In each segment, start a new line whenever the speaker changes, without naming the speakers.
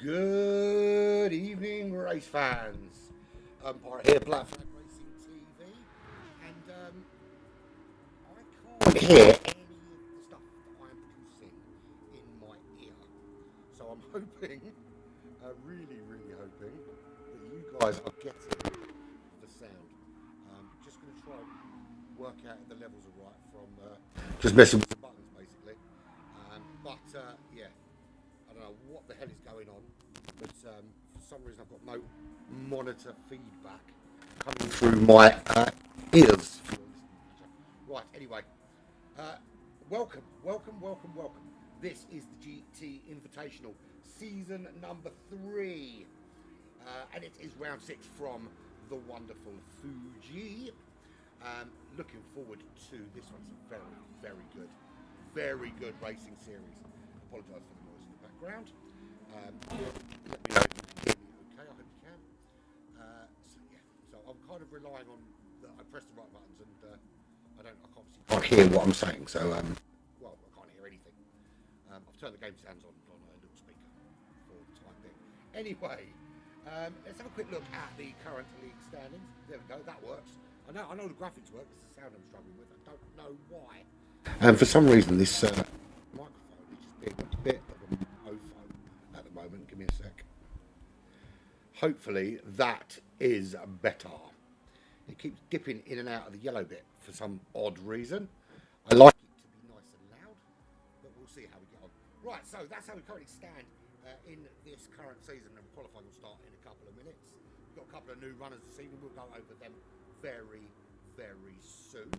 Good evening, race fans. Umpire here, Black Flag Racing TV, and I can't hear any of the stuff that I'm producing in my ear. So I'm hoping, really hoping, that you guys are getting the sound. Just going to try and work out if the levels are right from just messing with the buttons, basically. Yeah. I don't know what the hell is going on, but for some reason I've got no monitor feedback coming through my ears. Right, anyway, welcome. This is the GT Invitational, season number 3, and it is round 6 from the wonderful FUJI. Looking forward to this one. It's a very good racing series. Apologise for the noise in the background. Let me know if you can hear me okay. I hope you can. So I'm kind of relying on that I press the right buttons, and I can't hear what I'm saying. So well, I can't hear anything. I've turned the game sounds on a little speaker for the time being. Anyway, let's have a quick look at the current league standings. There we go. That works. I know the graphics work. It's the sound I'm struggling with. I don't know why. And for some reason, this microphone is just being a bit of a mofo at the moment. Give me a sec. Hopefully that is better. It keeps dipping in and out of the yellow bit for some odd reason. I like it to be nice and loud, but we'll see how we get on. Right, so that's how we currently stand in this current season, and qualifying will start in a couple of minutes. We've got a couple of new runners this evening. We'll go over them very soon.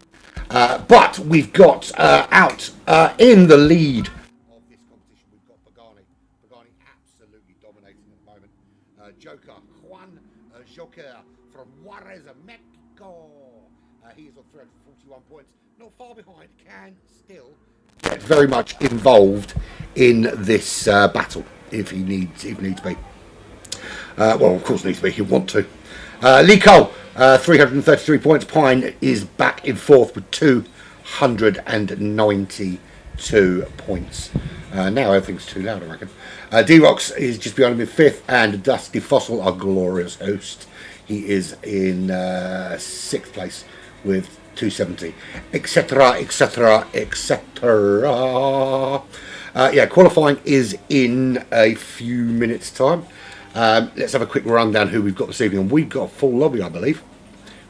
But we've got out in the lead of this competition, we've got Pagani absolutely dominating at the moment. Joker Juan Joker from Juarez, Mexico. He is on 341 points, not far behind, can still get very much involved in this battle if he needs be. Well, of course needs to be, he'll want to. Lee Cole, 333 points. Pine is back in 4th with 292 points. Now everything's too loud, I reckon. D-Rox is just behind him in 5th, and Dusty Fossil, our glorious host, he is in 6th place with 270, etc. Yeah, qualifying is in a few minutes' time. Let's have a quick rundown who we've got this evening. We've got a full lobby, I believe,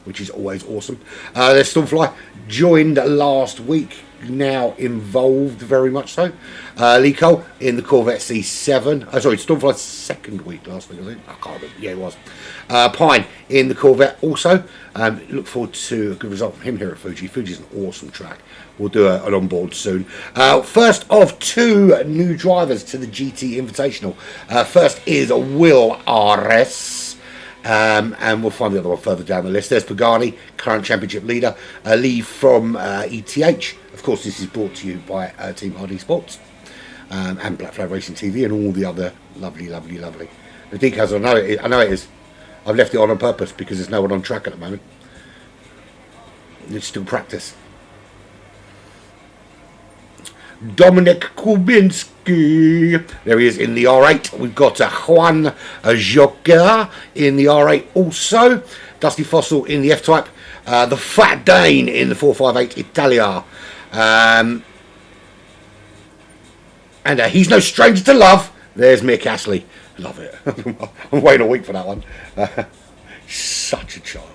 which is always awesome. There's Stormfly, joined last week, now involved very much so. Lee Cole in the Corvette C7. Sorry, Stormfly's second week last week, I think. I can't remember. Yeah, it was. Pine in the Corvette also. Look forward to a good result from him here at Fuji. Fuji's an awesome track. We'll do an onboard soon. First of 2 new drivers to the GT Invitational. First is Will RS. And we'll find the other one further down the list. There's Pagani, current championship leader. Lee from ETH. Of course, this is brought to you by eTeamHARD Sports and Black Flag Racing TV and all the other lovely. The decals, I know it is. I've left it on purpose because there's no one on track at the moment. It's still practice. Dominic Kubinski. There he is in the R8. We've got Juan Joker in the R8 also. Dusty Fossil in the F-Type. The Fat Dane in the 458 Italia. And he's no stranger to love. There's Mick Astley. Love it. I'm waiting a week for that one. Such a child.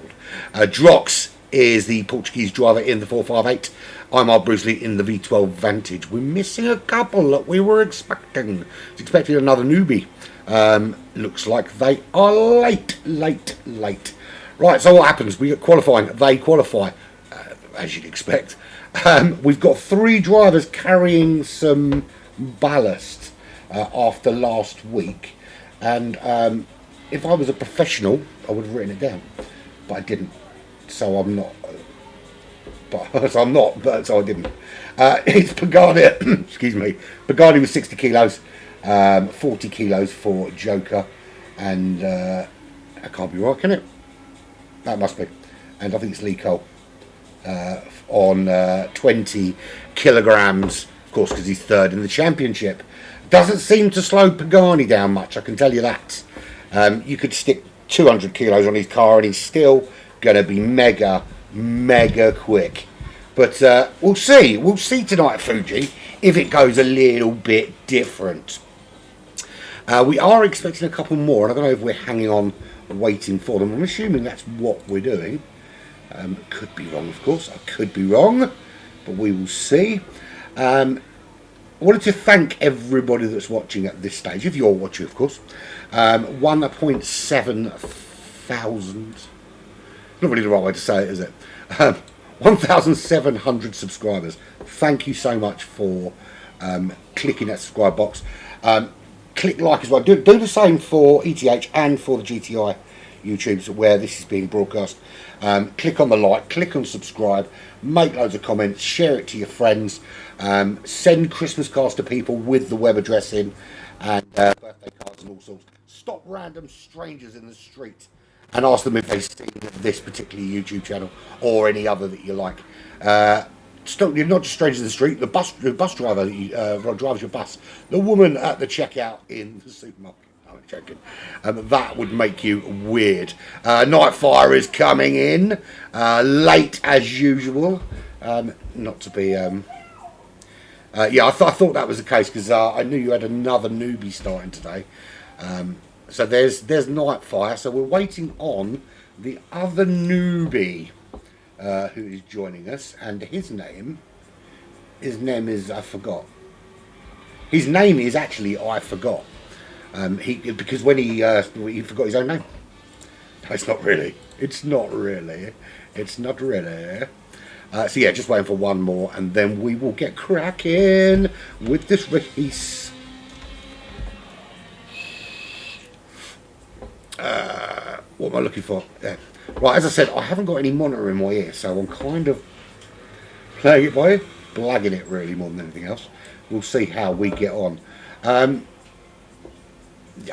Drox is the Portuguese driver in the 458. I'm our Bruce Lee in the V12 Vantage. We're missing a couple that we were expecting. Expecting another newbie. Looks like they are late. Right, so what happens? We get qualifying. They qualify, as you'd expect. We've got 3 drivers carrying some ballast after last week. And if I was a professional, I would have written it down. But I didn't. So I'm not. So I didn't. It's Pagani. Excuse me. Pagani was 60 kilos. 40 kilos for Joker. And that can't be right, can it? That must be. And I think it's Lee Cole on 20 kilograms, of course, because he's 3rd in the championship. Doesn't seem to slow Pagani down much, I can tell you that. You could stick 200 kilos on his car and he's still going to be mega quick. But we'll see. We'll see tonight at Fuji if it goes a little bit different. We are expecting a couple more, and I don't know if we're hanging on waiting for them. I'm assuming that's what we're doing. Could be wrong, of course. I could be wrong, but we will see. I wanted to thank everybody that's watching at this stage, if you're watching, of course. 1.7 thousand. Not really the right way to say it, is it? 1,700 subscribers. Thank you so much for clicking that subscribe box. Click like as well. Do the same for ETH and for the GTI YouTubes where this is being broadcast. Click on the like, click on subscribe, make loads of comments, share it to your friends, send Christmas cards to people with the web address in, and birthday cards and all sorts. Stop random strangers in the street and ask them if they've seen this particular YouTube channel or any other that you like. You're not just strangers in the street. The bus driver that drives your bus, the woman at the checkout in the supermarket. I'm joking. That would make you weird. Nightfire is coming in late as usual. Not to be. Yeah, I thought that was the case because I knew you had another newbie starting today. So there's Nightfire. So we're waiting on the other newbie who is joining us, and his name is I forgot. His name is actually I forgot. Because when he forgot his own name. No, it's not really. It's not really. So yeah, just waiting for one more, and then we will get cracking with this race. What am I looking for? Right, as I said, I haven't got any monitor in my ear, so I'm kind of playing it by ear, blagging it really more than anything else. We'll see how we get on. I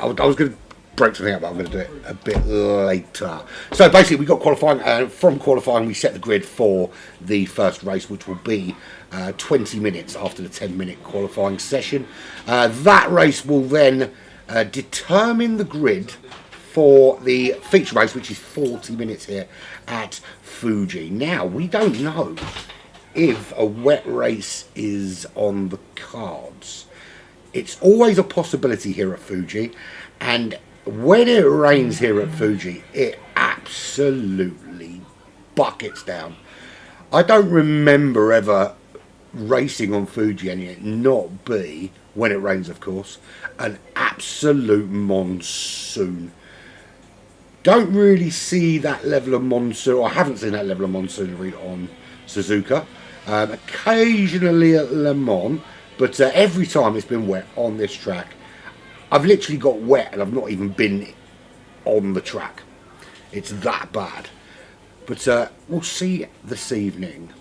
was going to break something up, but I'm going to do it a bit later. So basically, we got qualifying, and from qualifying, we set the grid for the first race, which will be 20 minutes after the 10-minute qualifying session. That race will then determine the grid for the feature race, which is 40 minutes here at Fuji. Now, we don't know if a wet race is on the cards. It's always a possibility here at Fuji, and when it rains here at Fuji, it absolutely buckets down. I don't remember ever racing on Fuji and it not be, when it rains of course, an absolute monsoon. Don't really see that level of monsoon. I haven't seen that level of monsoonery on Suzuka. Occasionally at Le Mans, but every time it's been wet on this track. I've literally got wet and I've not even been on the track. It's that bad. But we'll see this evening.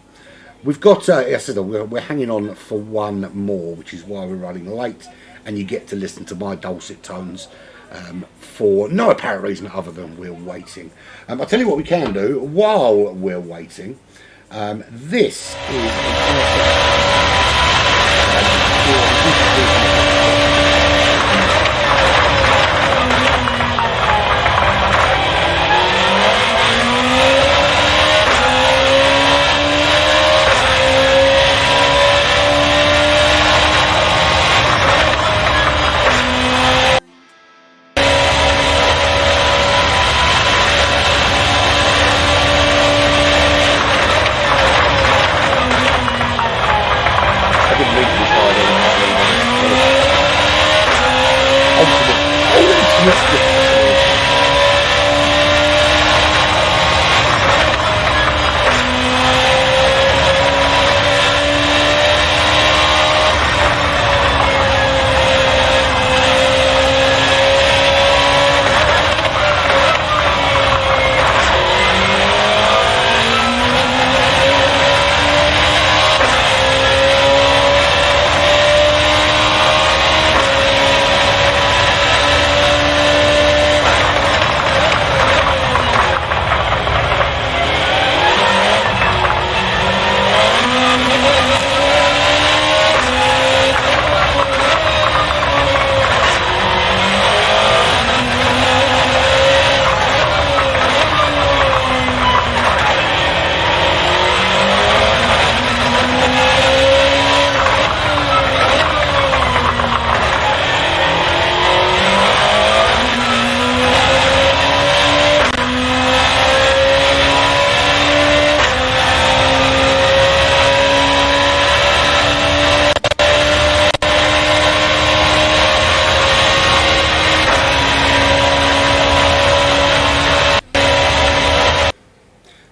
We've got, I said, we're hanging on for one more, which is why we're running late. And you get to listen to my dulcet tones for no apparent reason other than we're waiting. I'll tell you what we can do while we're waiting. This is...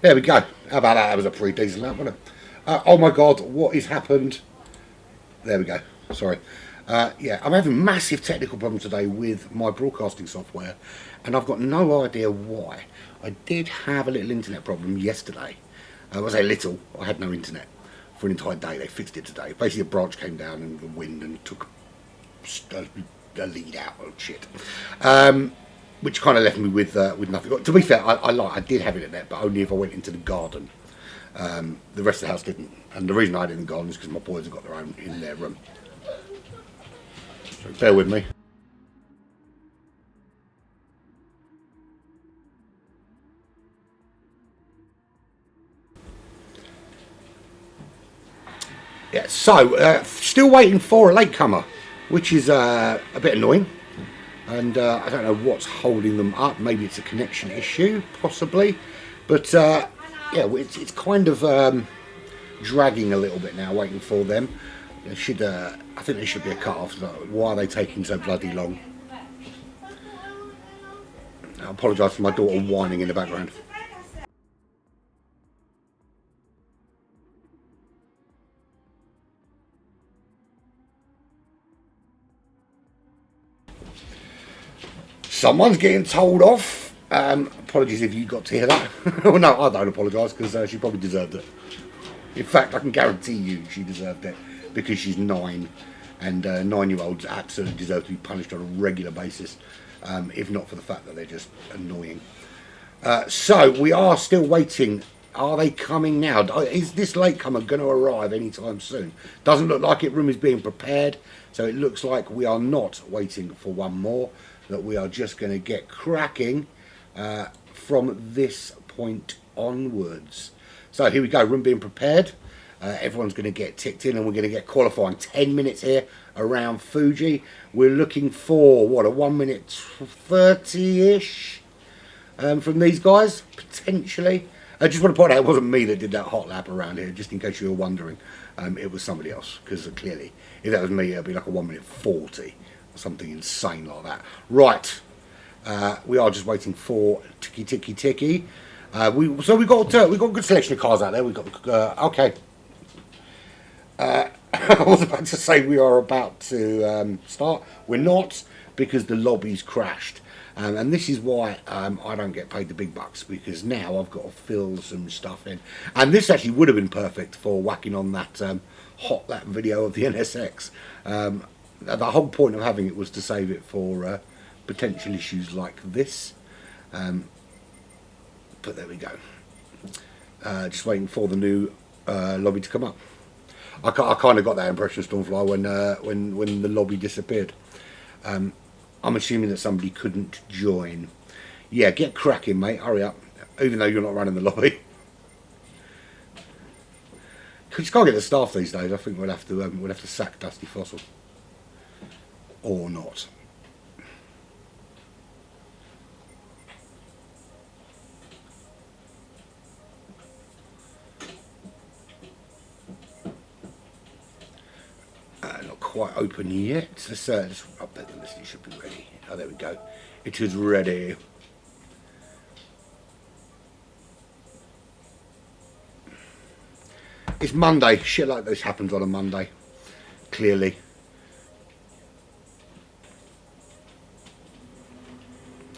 There we go. How about that? That was a pretty decent lap, wasn't it? Oh my god, what has happened? There we go. Sorry. Yeah, I'm having massive technical problems today with my broadcasting software, and I've got no idea why. I did have a little internet problem yesterday. I say little, I had no internet for an entire day. They fixed it today. Basically, a branch came down in the wind and took a lead out. Oh shit. Which kind of left me with nothing. To be fair, I did have internet, but only if I went into the garden. The rest of the house didn't, and the reason I didn't go on is because my boys have got their own in their room. So bear with me. Yeah, so still waiting for a latecomer, which is a bit annoying. And I don't know what's holding them up. Maybe it's a connection issue, possibly. But yeah, it's kind of dragging a little bit now, waiting for them. They should, I think there should be a cut-off. So why are they taking so bloody long? I apologise for my daughter whining in the background. Someone's getting told off. Apologies if you got to hear that. Well, no, I don't apologise because she probably deserved it. In fact, I can guarantee you she deserved it because she's 9, and 9-year-olds absolutely deserve to be punished on a regular basis, if not for the fact that they're just annoying. So we are still waiting. Are they coming now? Is this latecomer going to arrive anytime soon? Doesn't look like it. Room is being prepared, so it looks like we are not waiting for one more. That we are just going to get cracking from this point onwards. So here we go, room being prepared. Everyone's going to get ticked in and we're going to get qualifying. 10 minutes here around Fuji. We're looking for, what, a 1 minute 30-ish from these guys, potentially. I just want to point out it wasn't me that did that hot lap around here, just in case you were wondering. It was somebody else, because clearly, if that was me, it would be like a 1 minute 40. Something insane like that. Right, we are just waiting for ticky. So we got a good selection of cars out there. We got okay. I was about to say we are about to start. We're not, because the lobby's crashed, and this is why I don't get paid the big bucks, because now I've got to fill some stuff in. And this actually would have been perfect for whacking on that hot lap video of the NSX. The whole point of having it was to save it for potential issues like this. But there we go. Just waiting for the new lobby to come up. I kind of got that impression, Stormfly, when the lobby disappeared. I'm assuming that somebody couldn't join. Yeah, get cracking, mate. Hurry up. Even though you're not running the lobby. You just can't get the staff these days. I think we'll have to sack Dusty Fossil. Or not. quite open yet. Let's update the list. It should be ready. Oh, there we go. It is ready. It's Monday. Shit like this happens on a Monday. Clearly.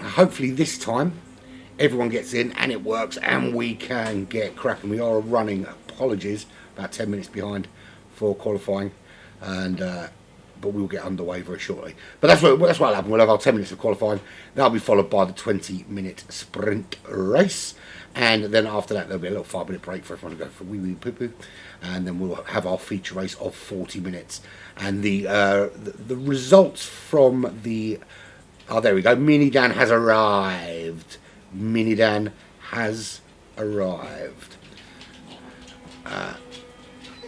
Hopefully this time everyone gets in and it works and we can get cracking. We are running, apologies, about 10 minutes behind for qualifying, and but we'll get underway very shortly. But that's what'll happen. We'll have our 10 minutes of qualifying. That'll be followed by the 20-minute sprint race, and then after that there'll be a little 5-minute break for everyone to go for wee wee poo poo, and then we'll have our feature race of 40 minutes. And the results from the there we go. Mini Dan has arrived. Mini Dan has arrived.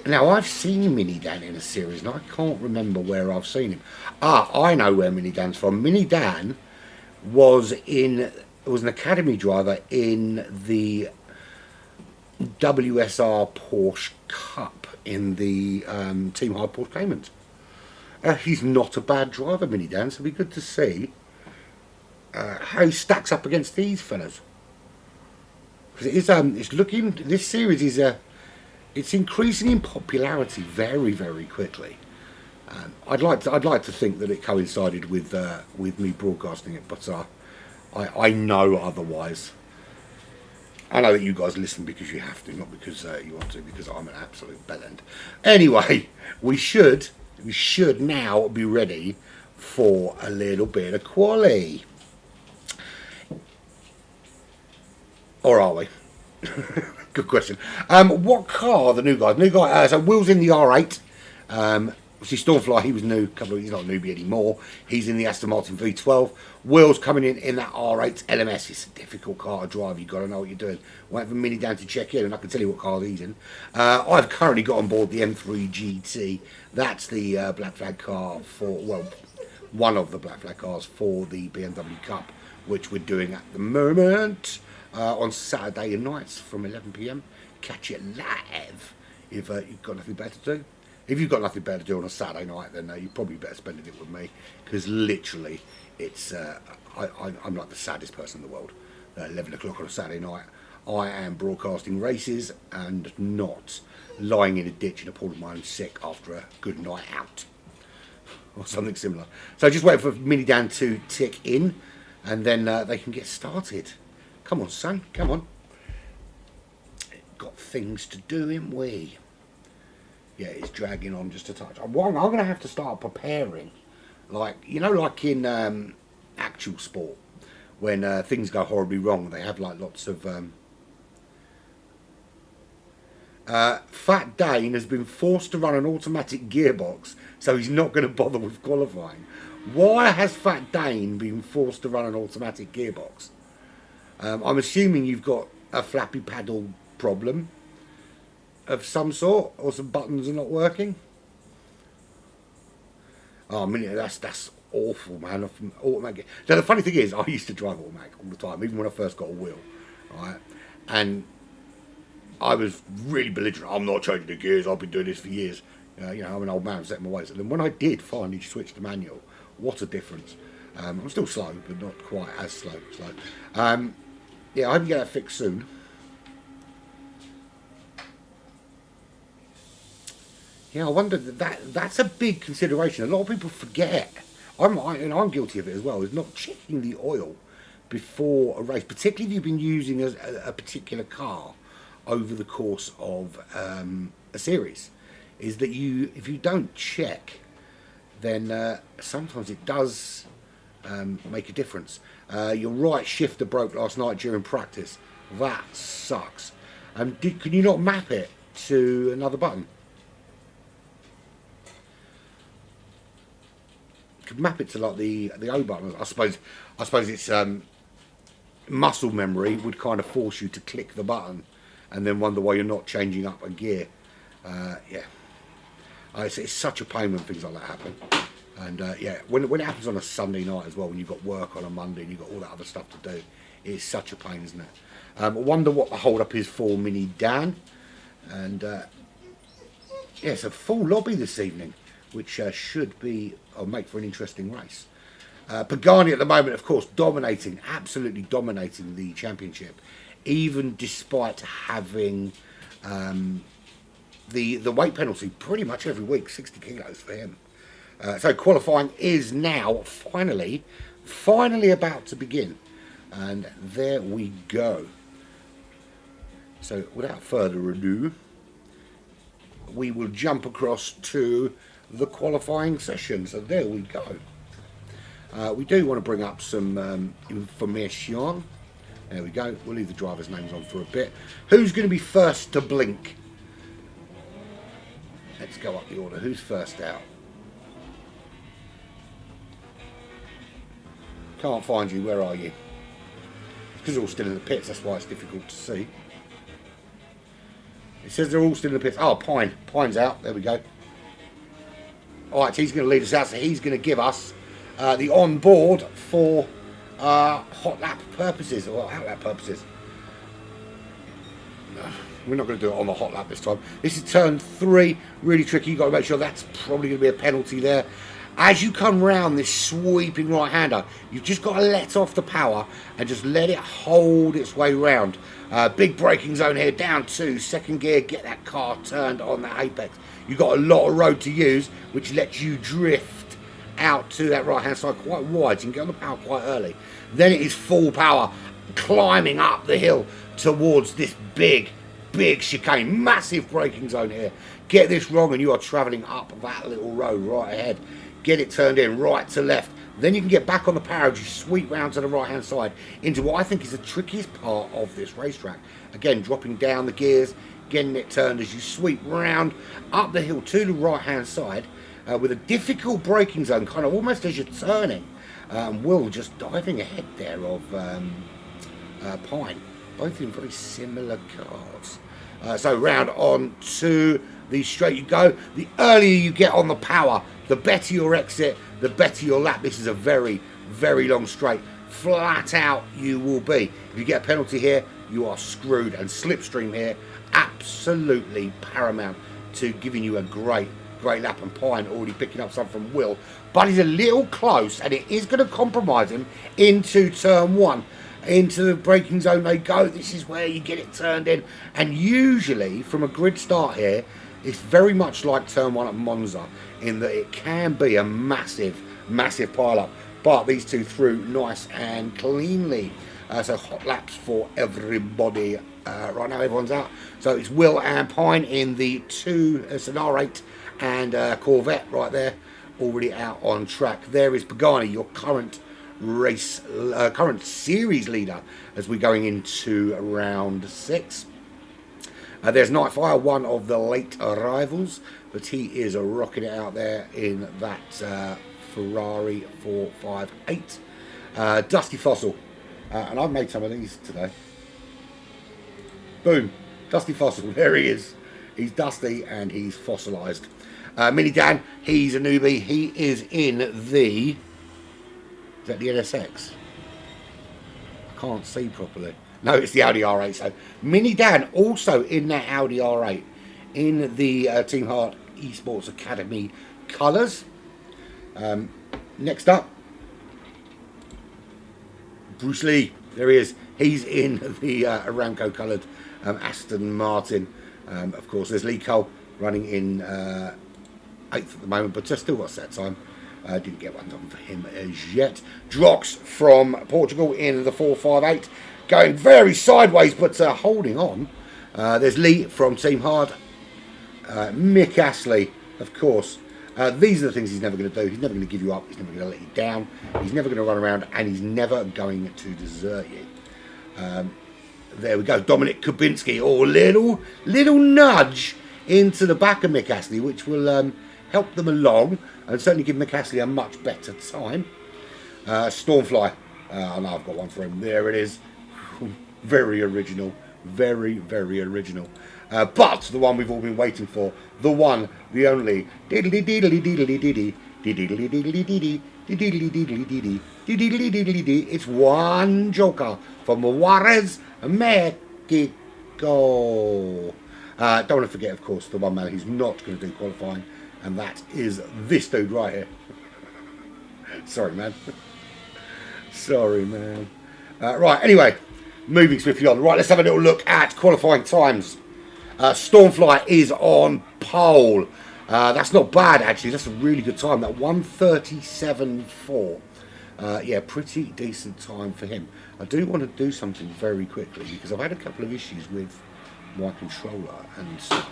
Now, I've seen Mini Dan in a series, and I can't remember where I've seen him. I know where Mini Dan's from. Mini Dan was an academy driver in the WSR Porsche Cup in the eTeamHARD Porsche Caymans. He's not a bad driver, Mini Dan, so it'll be good to see how he stacks up against these fellas. Because it's looking. This series is it's increasing in popularity very, very quickly. I'd like to think that it coincided with me broadcasting it, but I know otherwise. I know that you guys listen because you have to, not because you want to, because I'm an absolute bellend. Anyway, we should now be ready for a little bit of quali. Or are we? Good question. What car are the new guys? New guy. So Will's in the R8. See, Stormfly, he was new. He's not a newbie anymore. He's in the Aston Martin V12. Will's coming in that R8 LMS. It's a difficult car to drive. You've got to know what you're doing. Wait for Mini Dan to check in, and I can tell you what car he's in. I've currently got on board the M3 GT. That's the Black Flag car one of the Black Flag cars for the BMW Cup, which we're doing at the moment. On Saturday nights from 11 PM. Catch it live if you've got nothing better to do. If you've got nothing better to do on a Saturday night, then you probably better spending it with me, because literally it's I'm like the saddest person in the world. 11 o'clock on a Saturday night, I am broadcasting races and not lying in a ditch in a pool of my own sick after a good night out or something similar. So just wait for Mini Dan to tick in, and then they can get started. Come on, son, come on. Got things to do, ain't we? Yeah, it's dragging on just a touch. I'm going to have to start preparing. Like in actual sport, when things go horribly wrong, they have like lots of... Fat Dane has been forced to run an automatic gearbox, so he's not going to bother with qualifying. Why has Fat Dane been forced to run an automatic gearbox? I'm assuming you've got a flappy paddle problem of some sort, or some buttons are not working. Oh, that's awful, man. Automatic. So the funny thing is, I used to drive automatic all the time, even when I first got a wheel, right? And I was really belligerent. I'm not changing the gears. I've been doing this for years. I'm an old man setting my ways. And then when I did finally switch to manual, what a difference. I'm still slow, but not quite as slow. Yeah, I hope you get that fixed soon. Yeah, I wonder that's a big consideration. A lot of people forget. I'm guilty of it as well. Is not checking the oil before a race, particularly if you've been using a particular car over the course of a series. Is that if you don't check, then sometimes it does make a difference. Your right shifter broke last night during practice. That sucks. Can you not map it to another button? Could map it to like the O button. I suppose it's muscle memory would kind of force you to click the button and then wonder why you're not changing up a gear. Yeah, it's such a pain when things like that happen. And yeah, when it happens on a Sunday night as well, when you've got work on a Monday and you've got all that other stuff to do, it's such a pain, isn't it? I wonder what the hold up is for Mini Dan. And yeah, it's a full lobby this evening. which should be or make for an interesting race. Pagani at the moment, of course, dominating, absolutely dominating the championship, even despite having the weight penalty pretty much every week, 60 kilos for him. So qualifying is now finally about to begin. And there we go. So without further ado, we will jump across to the qualifying session. So there we go. We do want to bring up some information. There we go. We'll leave the drivers' names on for a bit. Who's going to be first to blink? Let's go up the order. Who's first out? Can't find you. Where are you? Because they're all still in the pits. That's why it's difficult to see. It says they're all still in the pits. Oh, Pine. Pine's out. There we go. All right, so he's going to lead us out. So he's going to give us the on-board for hot lap purposes or out lap purposes. No, we're not going to do it on the hot lap this time. This is turn 3. Really tricky. You've got to make sure that's probably going to be a penalty there. As you come round this sweeping right-hander, you've just got to let off the power and just let it hold its way round. Big braking zone here, down 2, second gear, get that car turned on that apex. You've got a lot of road to use, which lets you drift out to that right-hand side quite wide. So you can get on the power quite early. Then it is full power, climbing up the hill towards this big chicane. Massive braking zone here. Get this wrong and you are travelling up that little road right ahead. Get it turned in right to left. Then you can get back on the power as you sweep round to the right hand side into what I think is the trickiest part of this racetrack. Again, dropping down the gears, getting it turned as you sweep round up the hill to the right hand side with a difficult braking zone, kind of almost as you're turning. Will just diving ahead there of Pine. Both in very similar cars. So round on to the straight you go. The earlier you get on the power, the better your exit, the better your lap. This is a very long straight. Flat out you will be. If you get a penalty here, you are screwed. And slipstream here, absolutely paramount to giving you a great lap. And Pine already picking up some from Will. But he's a little close and it is going to compromise him into turn 1. Into the braking zone they go. This is where you get it turned in. And usually from a grid start here, it's very much like turn 1 at Monza in that it can be a massive pile-up. But these two through nice and cleanly. So hot laps for everybody. Right now everyone's out. So it's Will and Pine in the 2 R8 and Corvette right there. Already out on track. There is Pagani, your current series leader as we're going into round 6. There's Nightfire, one of the late arrivals, but he is rocking it out there in that Ferrari 458. Dusty Fossil, and I've made some of these today. Boom, Dusty Fossil, there he is. He's dusty and he's fossilised. Mini Dan, he's a newbie. He is in the... Is that the NSX? I can't see properly. No, it's the Audi R8. So Mini Dan also in that Audi R8 in the eTeamHARD Esports Academy colours. Next up, Bruce Lee. There he is. He's in the Aramco coloured Aston Martin. Of course, there's Lee Cole running in 8th at the moment, but still got set time. Didn't get one done for him as yet. Drox from Portugal in the 458. Going very sideways, but holding on. There's Lee from Team Hard. Mick Astley, of course. These are the things he's never going to do. He's never going to give you up. He's never going to let you down. He's never going to run around, and he's never going to desert you. There we go. Dominic Kubinski. Oh, little nudge into the back of Mick Astley, which will help them along and certainly give Mick Astley a much better time. Stormfly. I know I've got one for him. There it is. Very original, very original. But the one we've all been waiting for, the one, the only. It's one Joker from Juarez, Mexico. Don't want to forget, of course, the one man who's not going to do qualifying, and that is this dude right here. Sorry, man. Sorry, man. Right, anyway, moving swiftly on. Right, let's have a little look at qualifying times. Stormfly is on pole. That's not bad, actually. That's a really good time. That 1:37.4. Yeah, pretty decent time for him. I do want to do something very quickly because I've had a couple of issues with my controller and stuff.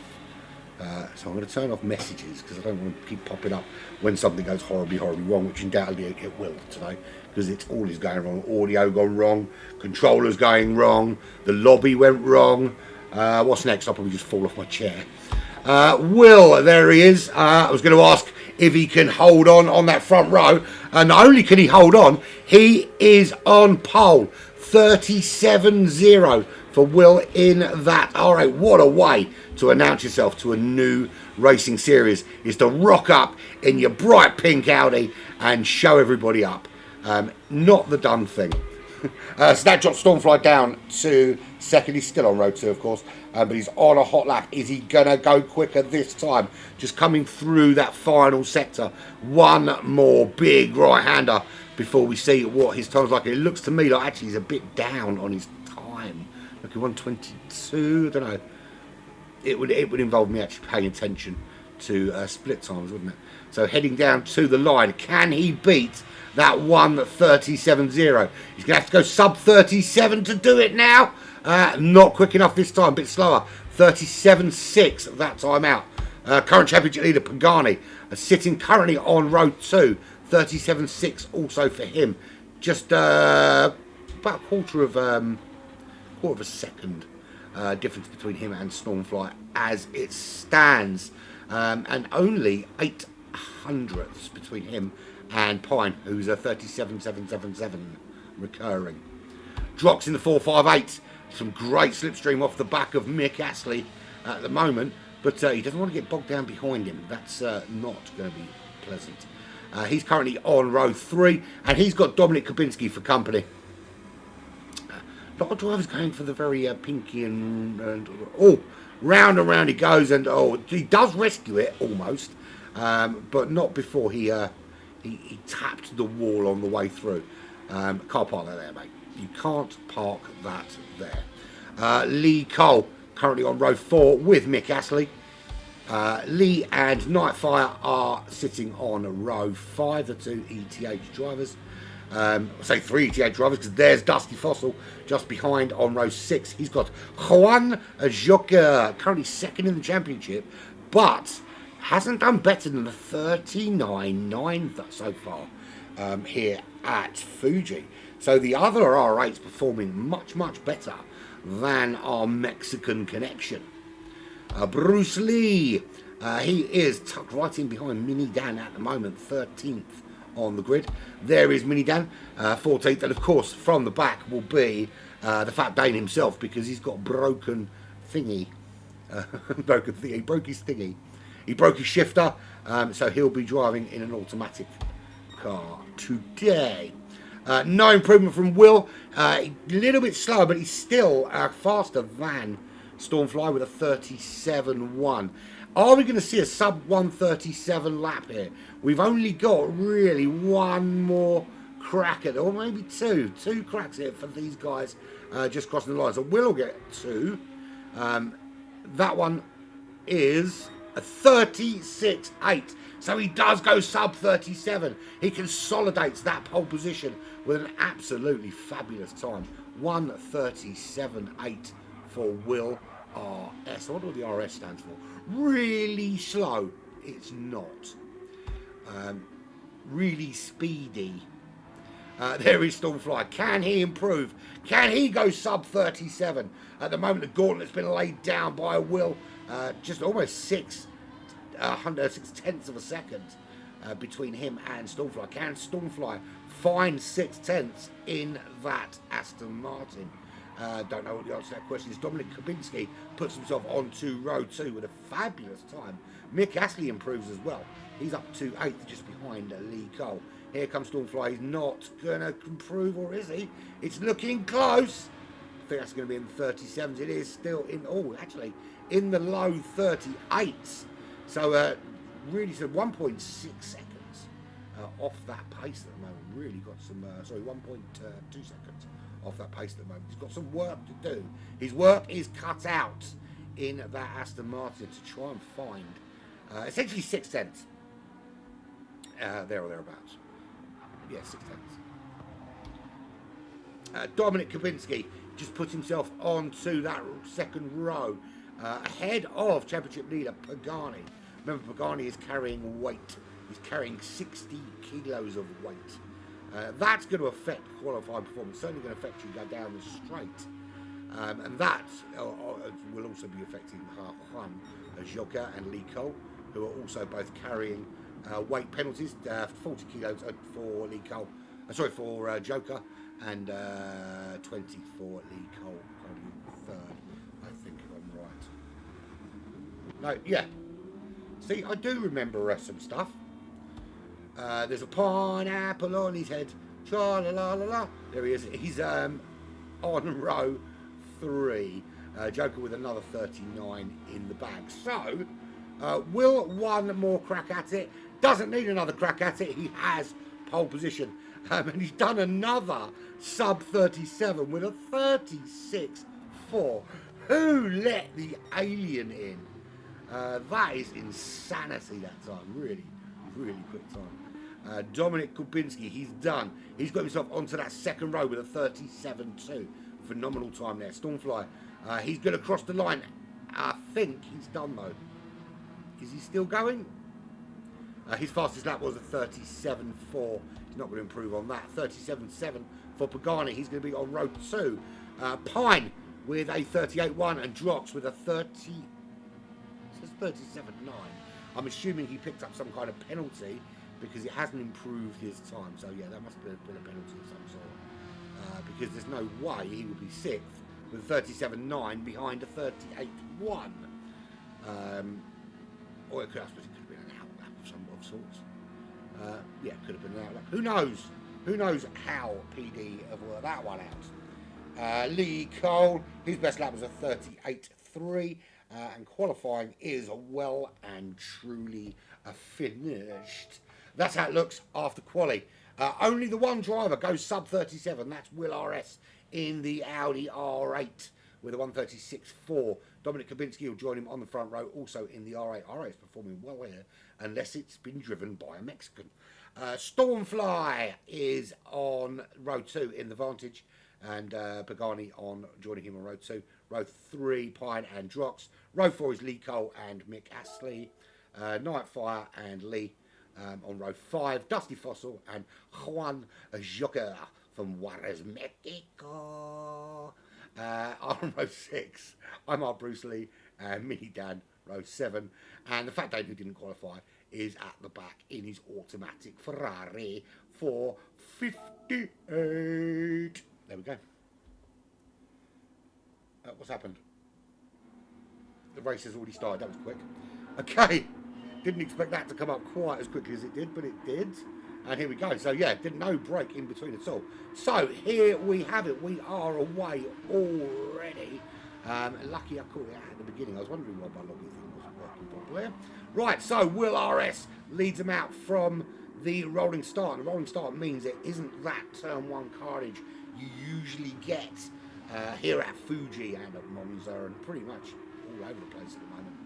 So I'm going to turn off messages because I don't want to keep popping up when something goes horribly wrong, which undoubtedly it will today because it's all is going wrong. Audio gone wrong, controllers going wrong, the lobby went wrong. What's next? I'll probably just fall off my chair. Will, there he is. I was going to ask if he can hold on that front row. Not only can he hold on, he is on pole. 37-0 for Will in that R8. What a way to announce yourself to a new racing series, is to rock up in your bright pink Audi and show everybody up. Not the done thing. So that drops Stormfly down to second. He's still on row 2, of course, but he's on a hot lap. Is he going to go quicker this time? Just coming through that final sector. One more big right-hander before we see what his time's like. It looks to me like actually he's a bit down on his time. Like 1:22, I don't know. It would involve me actually paying attention to split times, wouldn't it? So heading down to the line, can he beat that 1:37.0? He's going to have to go sub 37 to do it now. Not quick enough this time, a bit slower. 37.6 that time out. Current championship leader Pagani sitting currently on row 2. 37.6 also for him. Just about a quarter of a second difference between him and Stormfly as it stands. And only 8 hundredths between him and Pine, who's a 37.777 recurring. Drops in the 4.58. Some great slipstream off the back of Mick Astley at the moment, but he doesn't want to get bogged down behind him. That's not going to be pleasant. He's currently on row 3, and he's got Dominic Kubinski for company. A lot of drivers going for the very pinky and round and round he goes, and he does rescue it almost, but not before he tapped the wall on the way through. Can't park that there, mate. You can't park that there. Lee Cole currently on row 4 with Mick Astley. Lee and Nightfire are sitting on row 5, the 2 ETH drivers. I say 3 ETH drivers because there's Dusty Fossil just behind on row 6. He's got Juan Joker, currently second in the championship, but hasn't done better than the 39.9 so far here at Fuji. So the other R8's performing much, much better than our Mexican connection. Bruce Lee, he is tucked right in behind Mini Dan at the moment, 13th on the grid. There is Mini Dan, 14th, and of course from the back will be the Fat Dane himself, because he's got broken thingy. He broke his thingy. He broke his shifter, so he'll be driving in an automatic car today. No improvement from Will. A little bit slower, but he's still faster than Stormfly with a 37.1. Are we going to see a sub 1:37 lap here? We've only got really one more crack at it, or maybe two cracks here for these guys just crossing the line. So Will get 2. That one is a 36.8. So he does go sub 37. He consolidates that pole position with an absolutely fabulous time. 1:37.8 for Will RS. I wonder what the RS stands for. Really slow. It's not. Really speedy. There is Stormfly. Can he improve? Can he go sub 37? At the moment, the gauntlet's been laid down by Will. Just almost 6 tenths of a second between him and Stormfly. Can Stormfly find 6 tenths in that Aston Martin? Don't know what the answer to that question is. Dominic Kubinski puts himself onto row 2 with a fabulous time. Mick Astley improves as well. He's up to 8th, just behind Lee Cole. Here comes Stormfly. He's not going to improve, or is he? It's looking close. I think that's going to be in the 37s. It is still in, actually, in the low 38s. So really said 1.6 seconds off that pace at the moment. Really got some, sorry, 1.2 seconds off that pace at the moment. He's got some work to do. His work is cut out in that Aston Martin to try and find essentially 6 tenths. There or thereabouts. Yeah, 6 tenths. Dominic Kubinski just put himself onto that second row ahead of championship leader Pagani. Remember, Pagani is carrying weight. He's carrying 60 kilos of weight. That's going to affect qualifying performance. Certainly going to affect you go down the straight. And that will also be affecting Juan Joker and Lee Cole, who are also both carrying weight penalties. 40 kilos for Lee Cole, for Joker, and 20 for Lee Cole. Probably third, I think, if I'm right. No, yeah. See, I do remember some stuff. There's a pineapple on his head. Cha-la-la-la-la. There he is. He's on row 3. Joker with another 39 in the bag. So, will one more crack at it? Doesn't need another crack at it. He has pole position. And he's done another sub 37 with a 36.4. Who let the alien in? That is insanity that time. Really, really quick time. Dominic Kubinski, he's done. He's got himself onto that second row with a 37.2. Phenomenal time there. Stormfly, he's going to cross the line. I think he's done though. Is he still going? His fastest lap was a 37.4. He's not going to improve on that. 37.7 for Pagani. He's going to be on row 2. Pine with a 38.1 and Drox with a 37.9. I'm assuming he picked up some kind of penalty because it hasn't improved his time. So yeah, that must have been a penalty of some sort. Because there's no way he would be 6th with a 37.9 behind a 38.1. Or it could have been an outlap of some of sorts. Yeah, it could have been an outlap. Who knows? Who knows how PD have worked that one out? Lee Cole, his best lap was a 38.3. And qualifying is well and truly finished. That's how it looks after quali. Only the one driver goes sub 37. That's Will RS in the Audi R8 with a 136.4. Dominic Kubinski will join him on the front row, also in the R8. R8 is performing well here, unless it's been driven by a Mexican. Stormfly is on row 2 in the Vantage, and Pagani on joining him on row 2. Row 3, Pine and Drox. Row 4 is Lee Cole and Mick Astley. Nightfire and Lee on row 5. Dusty Fossil and Juan Joker from Juarez, Mexico. On row 6, I'm Mark Bruce Lee and Mini Dan, row 7. And the Fat Dave, who didn't qualify, is at the back in his automatic Ferrari 458. There we go. What's happened? The race has already started. That was quick. Okay. Didn't expect that to come up quite as quickly as it did, but it did. And here we go. So, yeah, no break in between at all. So, here we have it. We are away already. Lucky I caught it at the beginning. I was wondering why my login thing wasn't working properly. Right, so Will RS leads him out from the rolling start. And the rolling start means it isn't that turn 1 carnage you usually get here at Fuji and at Monza and pretty much all over the place at the moment.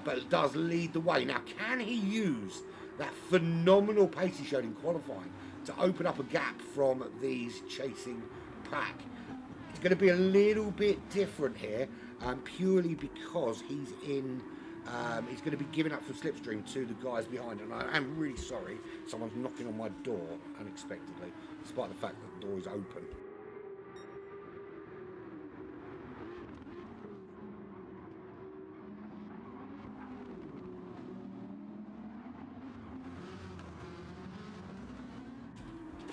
But it does lead the way. Now, can he use that phenomenal pace he showed in qualifying to open up a gap from these chasing pack? It's going to be a little bit different here, purely because he's in. He's going to be giving up some slipstream to the guys behind, and I am really sorry someone's knocking on my door unexpectedly, despite the fact that the door is open.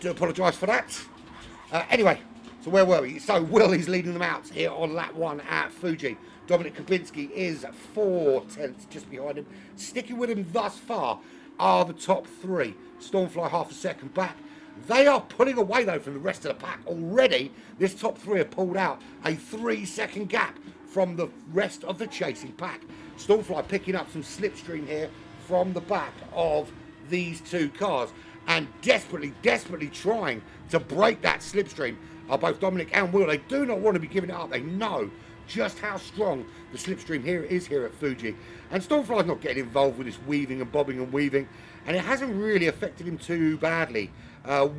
Do apologise for that. Anyway, so where were we? So Will is leading them out here on lap 1 at Fuji. Dominic Kubinski is 4 tenths just behind him. Sticking with him thus far are the top 3. Stormfly half a second back. They are pulling away though from the rest of the pack already. This top 3 have pulled out a 3-second gap from the rest of the chasing pack. Stormfly picking up some slipstream here from the back of these two cars, and desperately trying to break that slipstream are both Dominic and Will. They do not want to be giving it up. They know just how strong the slipstream here is here at Fuji. And Stormfly's not getting involved with this weaving and bobbing and weaving, and it hasn't really affected him too badly.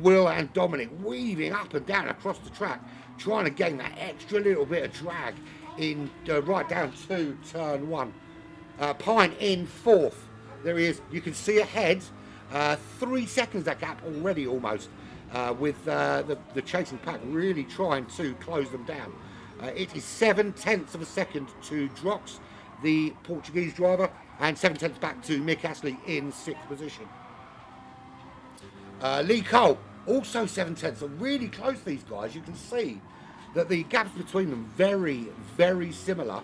Will and Dominic weaving up and down across the track, trying to gain that extra little bit of drag in right down to turn one. Pine in fourth. There he is. You can see ahead, 3 seconds that gap already almost, with the chasing pack really trying to close them down. It is 7/10 of a second to Drox, the Portuguese driver, and 7/10 back to Mick Astley in 6th position. Lee Cole, also 7/10, so really close, these guys. You can see that the gaps between them very similar,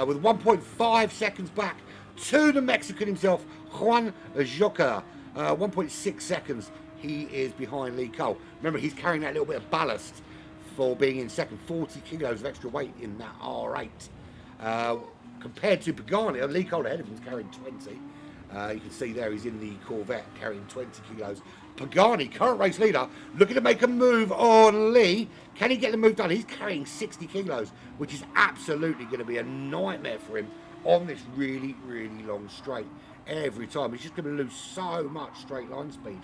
with 1.5 seconds back to the Mexican himself, Juan Joca. 1.6 seconds he is behind Lee Cole. Remember, he's carrying that little bit of ballast for being in second, 40 kilos of extra weight in that R8. Compared to Pagani, Lee Cole ahead of him is carrying 20. You can see there he's in the Corvette carrying 20 kilos. Pagani, current race leader, looking to make a move on Lee. Can he get the move done? He's carrying 60 kilos, which is absolutely going to be a nightmare for him on this really long straight. Every time he's just going to lose so much straight line speed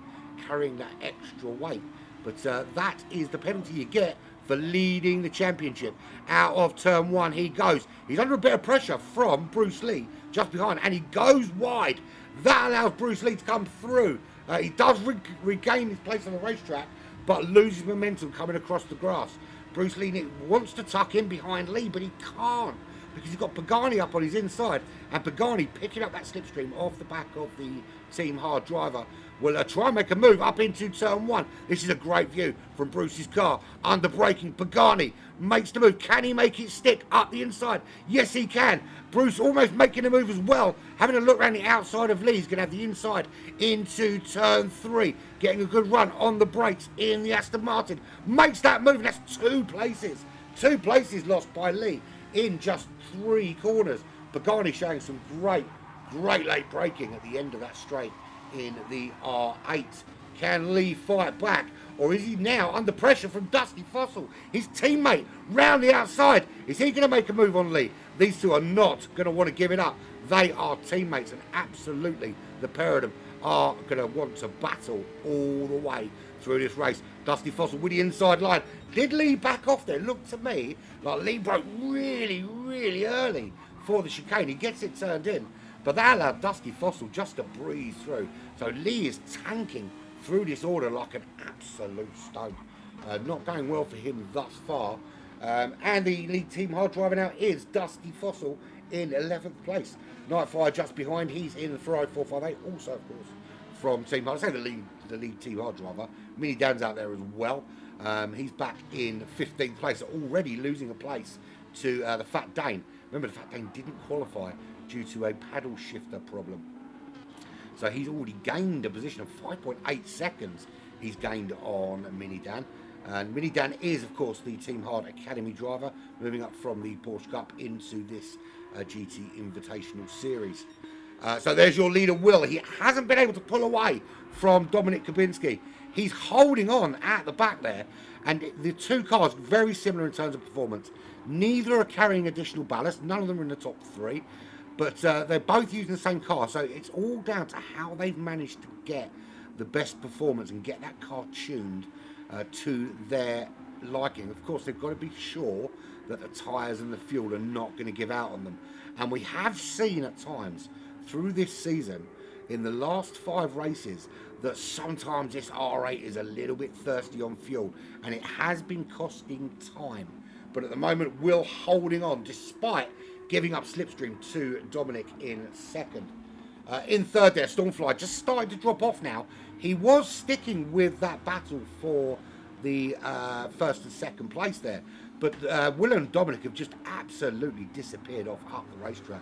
carrying that extra weight. But that is the penalty you get for leading the championship. Out of turn one he goes. He's under a bit of pressure from Bruce Lee just behind, and he goes wide. That allows Bruce Lee to come through. He does regain his place on the racetrack, but loses momentum coming across the grass. Bruce Lee wants to tuck in behind Lee, but he can't, because he's got Pagani up on his inside, and Pagani picking up that slipstream off the back of the eTeamHARD driver will try and make a move up into turn one. This is a great view from Bruce's car. Under braking, Pagani makes the move. Can he make it stick up the inside? Yes, he can. Bruce almost making a move as well. Having a look around the outside of Lee. He's going to have the inside into turn three. Getting a good run on the brakes in the Aston Martin. Makes that move. That's 2 places. 2 places lost by Lee in just 3 corners. Pagani showing some great late braking at the end of that straight in the R8. Can Lee fight back, or is he now under pressure from Dusty Fossil, his teammate, round the outside? Is he going to make a move on Lee? These two are not going to want to give it up. They are teammates, and absolutely the pair of them are going to want to battle all the way through this race. Dusty Fossil with the inside line. Did Lee back off there? Looked to me like Lee broke really early for the chicane. He gets it turned in, but that allowed Dusty Fossil just to breeze through. So Lee is tanking through this order like an absolute stone. Not going well for him thus far. And the lead eTeamHARD driver now is Dusty Fossil in 11th place. Nightfire just behind. He's in the Ferrari 458, also of course from eTeamHARD. I say the lead eTeamHARD driver. Mini Dan's out there as well. He's back in 15th place, already losing a place to the Fat Dane. Remember, the Fat Dane didn't qualify due to a paddle shifter problem. So he's already gained a position of 5.8 seconds he's gained on Mini Dan. And Mini Dan is, of course, the eTeamHARD Academy driver, moving up from the Porsche Cup into this GT Invitational Series. So there's your leader, Will. He hasn't been able to pull away from Dominic Kubinski. He's holding on at the back there, and the two cars very similar in terms of performance. Neither are carrying additional ballast. None of them are in the top 3. But they're both using the same car, so it's all down to how they've managed to get the best performance and get that car tuned to their liking. Of course, they've got to be sure that the tyres and the fuel are not going to give out on them. And we have seen at times through this season, in the last 5 races, that sometimes this R8 is a little bit thirsty on fuel, and it has been costing time. But at the moment, Will holding on despite giving up slipstream to Dominic in second. In third there, Stormfly just starting to drop off now. He was sticking with that battle for the first and second place there. But Will and Dominic have just absolutely disappeared off up the racetrack.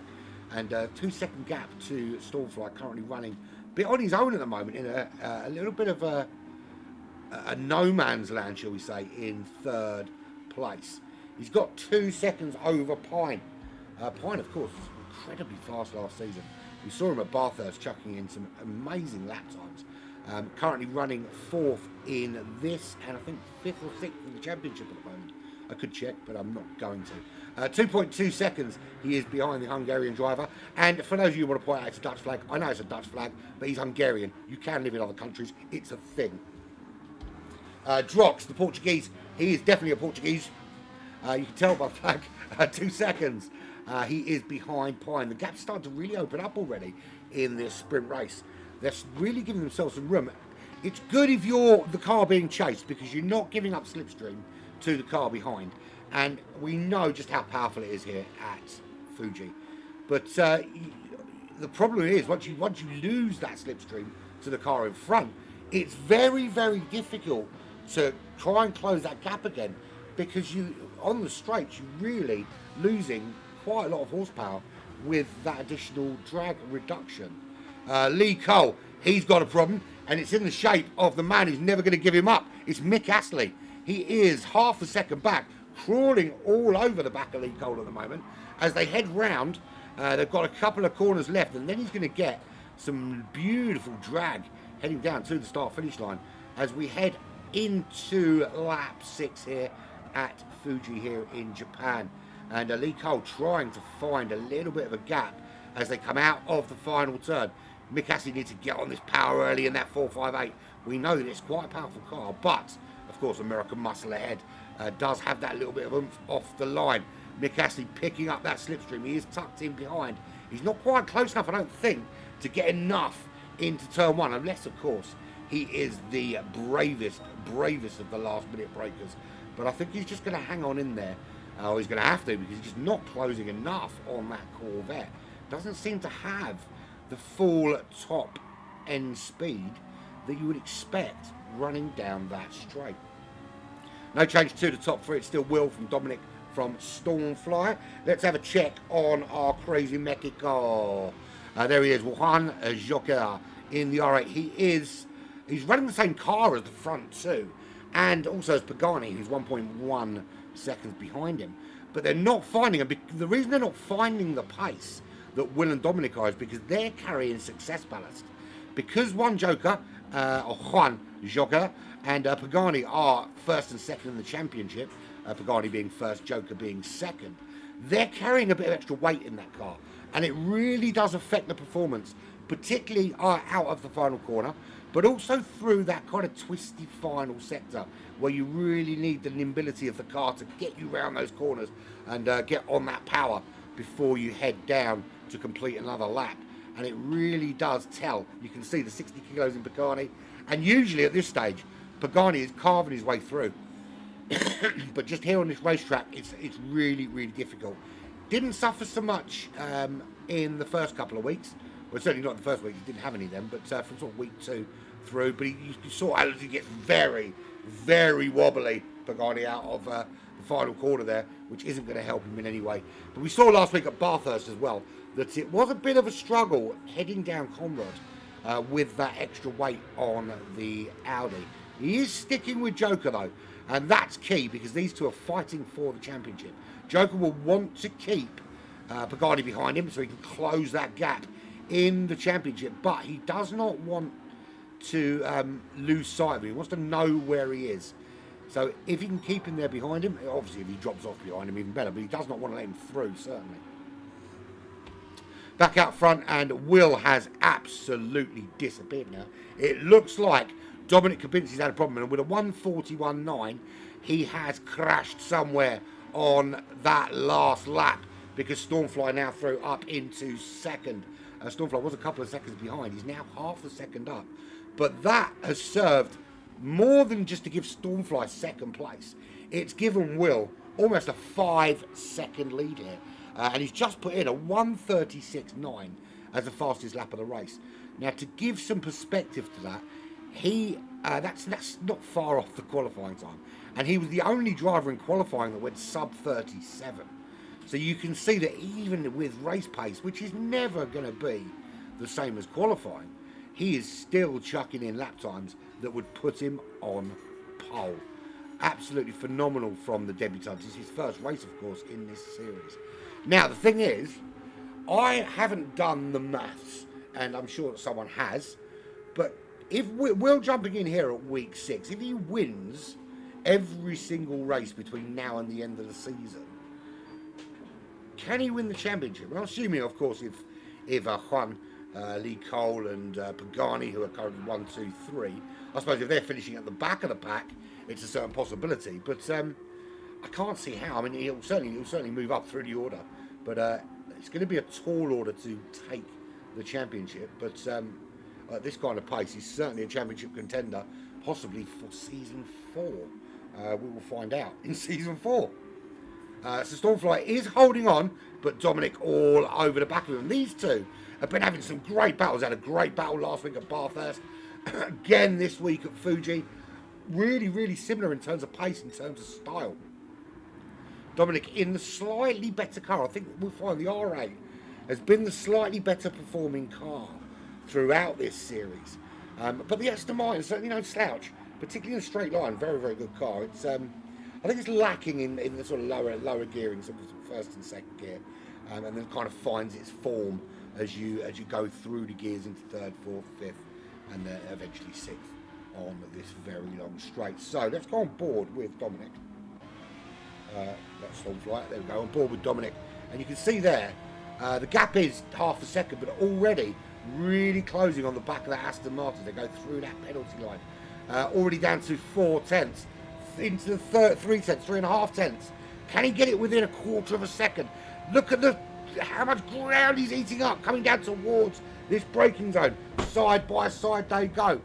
And 2-second gap to Stormfly, currently running a bit on his own at the moment in a little bit of a no man's land, shall we say, in third place. He's got 2 seconds over Pine. Pine, of course, was incredibly fast last season. We saw him at Bathurst chucking in some amazing lap times. Currently running 4th in this, and I think 5th or 6th in the championship at the moment. I could check, but I'm not going to. 2.2 seconds he is behind the Hungarian driver. And for those of you who want to point out it's a Dutch flag, I know it's a Dutch flag, but he's Hungarian. You can live in other countries. It's a thing. Drox, the Portuguese, he is definitely a Portuguese. You can tell by the flag, 2 seconds. He is behind Pine. The gap's starting to really open up already in this sprint race. They're really giving themselves some room. It's good if you're the car being chased because you're not giving up slipstream to the car behind. And we know just how powerful it is here at Fuji. But the problem is once you lose that slipstream to the car in front, it's very, very difficult to try and close that gap again, because on the straights you're really losing quite a lot of horsepower with that additional drag reduction. Lee Cole, he's got a problem, and it's in the shape of the man who's never going to give him up. It's Mick Astley. He is half a second back, crawling all over the back of Lee Cole at the moment. As they head round, they've got a couple of corners left, and then he's going to get some beautiful drag heading down to the start-finish line as we head into lap 6 here at Fuji here in Japan. And Lee Cole trying to find a little bit of a gap as they come out of the final turn. Mick Astley needs to get on this power early in that 458. We know that it's quite a powerful car, but of course American Muscle ahead does have that little bit of oomph off the line. Mick Astley picking up that slipstream. He is tucked in behind. He's not quite close enough, I don't think, to get enough into turn 1, unless of course he is the bravest of the last minute breakers. But I think he's just going to hang on in there. He's going to have to, because he's just not closing enough on that Corvette. Doesn't seem to have the full top end speed that you would expect running down that straight. No change to the top 3. It's still Will from Dominic from Stormfly. Let's have a check on our crazy Mexico. There he is, Juan Joker in the R8. He's running the same car as the front too, and also as Pagani, who's 1.1 seconds behind him. But they're not finding him. The reason they're not finding the pace that Will and Dominic are is because they're carrying success ballast. Because Juan Joker and Pagani are first and second in the championship, Pagani being first, Joker being second, they're carrying a bit of extra weight in that car, and it really does affect the performance, particularly out of the final corner, but also through that kind of twisty final sector where you really need the nimbility of the car to get you around those corners and get on that power before you head down to complete another lap. And it really does tell. You can see the 60 kilos in Pagani, and usually at this stage Pagani is carving his way through. But just here on this racetrack, it's really, really difficult. Didn't suffer so much in the first couple of weeks. Well, certainly not the first week, he didn't have any of them, but from sort of week 2 through. But you saw how he gets very, very wobbly, Pagani, out of the final quarter there, which isn't going to help him in any way. But we saw last week at Bathurst as well that it was a bit of a struggle heading down Conrad with that extra weight on the Audi. He is sticking with Joker though, and that's key because these two are fighting for the championship. Joker will want to keep Pagani behind him so he can close that gap in the championship, but he does not want to lose sight of him. He wants to know where he is. So if he can keep him there behind him, obviously if he drops off behind him even better, but he does not want to let him through, certainly. Back out front, and Will has absolutely disappeared now. It looks like Dominic Kabinski's had a problem, and with a 141.9, he has crashed somewhere on that last lap because Stormfly now threw up into second. Stormfly was a couple of seconds behind. He's now half a second up. But that has served more than just to give Stormfly second place. It's given Will almost a 5-second lead here. And he's just put in a 1:36.9 as the fastest lap of the race. Now, to give some perspective to that, that's not far off the qualifying time. And he was the only driver in qualifying that went sub 37. So you can see that even with race pace, which is never going to be the same as qualifying, he is still chucking in lap times that would put him on pole. Absolutely phenomenal from the debutant. It's his first race, of course, in this series. Now, the thing is, I haven't done the maths, and I'm sure that someone has, but if Will jumping in here at week 6, if he wins every single race between now and the end of the season, can he win the championship? Well, assuming, of course, if Juan, Lee Cole and Pagani, who are currently 1, 2, 3, I suppose if they're finishing at the back of the pack, it's a certain possibility. But I can't see how. I mean, he'll certainly move up through the order, but it's going to be a tall order to take the championship. But at this kind of pace, he's certainly a championship contender, possibly for season 4. We will find out in season 4. So Stormfly is holding on, but Dominic all over the back of him. These two have been having some great battles. Had a great battle last week at Bathurst. Again this week at Fuji. Really, really similar in terms of pace, in terms of style. Dominic in the slightly better car. I think we'll find the R8 has been the slightly better performing car throughout this series. But the Aston Martin certainly no slouch, particularly in a straight line. Very, very good car. It's I think it's lacking in the sort of lower gearing, sort of first and second gear, and then kind of finds its form as you go through the gears into third, fourth, fifth, and then eventually sixth on this very long straight. So let's go on board with Dominic. That's Stormfly. There we go, on board with Dominic, and you can see there the gap is half a second, but already really closing on the back of that Aston Martin. They go through that penalty line, already down to 4 tenths. Into the 3.5 tenths. Can he get it within a quarter of a second? Look at how much ground he's eating up, coming down towards this braking zone. Side by side they go.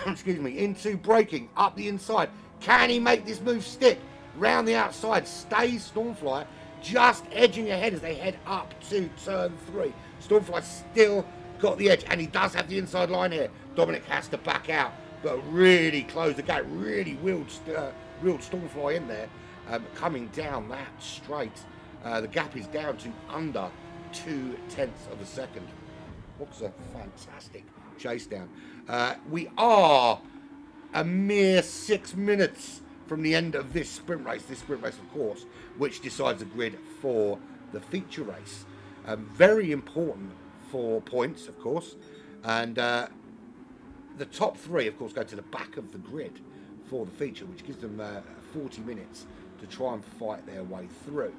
Excuse me, into braking, up the inside. Can he make this move stick? Round the outside, stays Stormfly, just edging ahead as they head up to turn 3. Stormfly still got the edge, and he does have the inside line here. Dominic has to back out, but really closed the gap, really wheeled Stormfly in there, coming down that straight. The gap is down to under 2 tenths of a second. What's a fantastic chase down. We are a mere 6 minutes from the end of this sprint race, of course, which decides the grid for the feature race. Very important for points, of course, and the top 3, of course, go to the back of the grid for the feature, which gives them 40 minutes to try and fight their way through.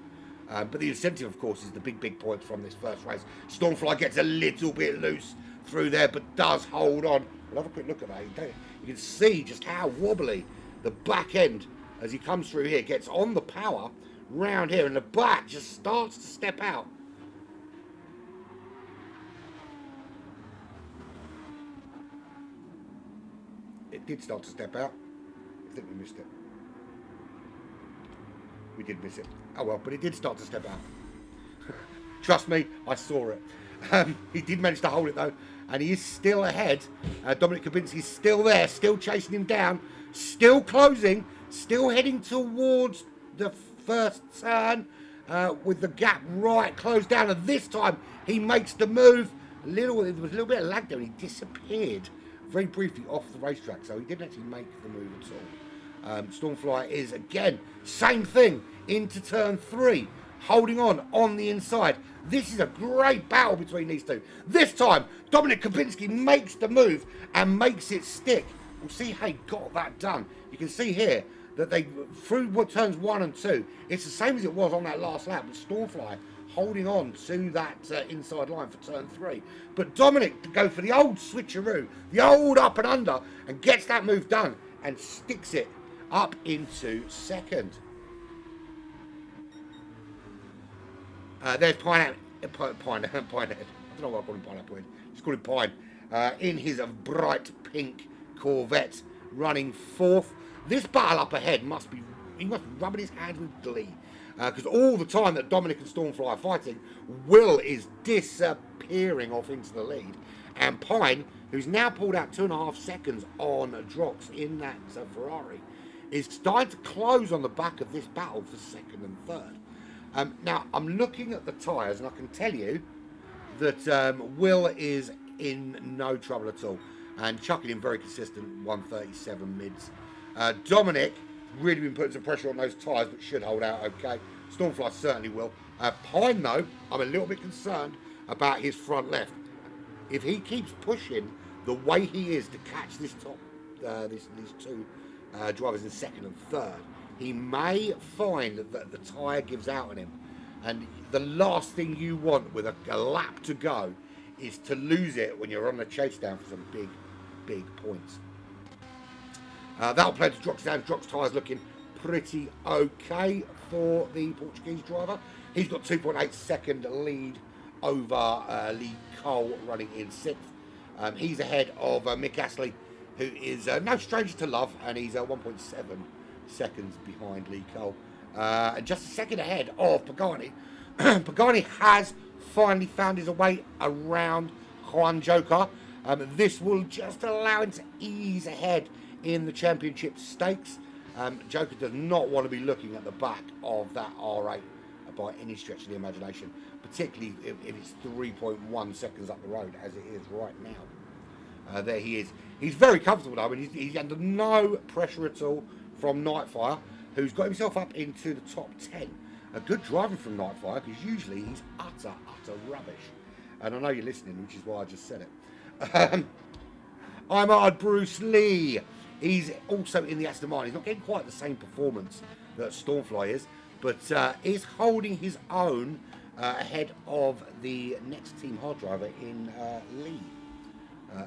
But the incentive, of course, is the big points from this first race. Stormfly gets a little bit loose through there, but does hold on. We'll have a quick look at that. You can see just how wobbly the back end, as he comes through here, gets on the power round here, and the back just starts to step out. It did start to step out. I think we missed it. We did miss it. Oh well, but it did start to step out. Trust me, I saw it. He did manage to hold it though, and he is still ahead. Dominic Kubinski's still there, still chasing him down, still closing, still heading towards the first turn with the gap right closed down. And this time he makes the move. There was a little bit of lag there, and he disappeared very briefly off the racetrack, so he didn't actually make the move at all. Stormfly is again, same thing, into turn 3, holding on the inside. This is a great battle between these two. This time, Dominic Kubinski makes the move and makes it stick. We'll see how he got that done. You can see here that they, through what turns 1 and 2, it's the same as it was on that last lap, with Stormfly holding on to that inside line for turn 3. But Dominic to go for the old switcheroo, the old up and under, and gets that move done and sticks it up into second. There's Pinehead. I don't know what I call him, Pineapple Head. Just call him Pine. In his bright pink Corvette, running 4th. This battle up ahead he must be rubbing his hands with glee. Because all the time that Dominic and Stormfly are fighting, Will is disappearing off into the lead. And Pine, who's now pulled out 2.5 seconds on Drox in that Ferrari, is starting to close on the back of this battle for 2nd and 3rd. Now, I'm looking at the tyres, and I can tell you that Will is in no trouble at all. And chucking in very consistent 137 mids. Dominic really been putting some pressure on those tyres, but should hold out okay. Stormfly certainly will. Pine, though, I'm a little bit concerned about his front left. If he keeps pushing the way he is to catch this top, these two drivers in second and third, he may find that the tyre gives out on him. And the last thing you want with a lap to go is to lose it when you're on the chase down for some big points. That'll play to Drock's down. Drock's tyres looking pretty okay for the Portuguese driver. He's got 2.8 second lead over Lee Cole running in 6th. He's ahead of Mick Astley, who is no stranger to love, and he's 1.7 seconds behind Lee Cole. And just a second ahead of Pagani. Pagani has finally found his way around Juan Joker. This will just allow him to ease ahead in the championship stakes. Joker does not want to be looking at the back of that R8 by any stretch of the imagination, particularly if it's 3.1 seconds up the road, as it is right now. There he is. He's very comfortable though, and he's under no pressure at all from Nightfire, who's got himself up into the top 10. A good driving from Nightfire, because usually he's utter rubbish. And I know you're listening, which is why I just said it. I'm Hard Bruce Lee. He's also in the Aston Martin. He's not getting quite the same performance that Stormfly is, but is holding his own ahead of the next eTeamHARD driver in Lee.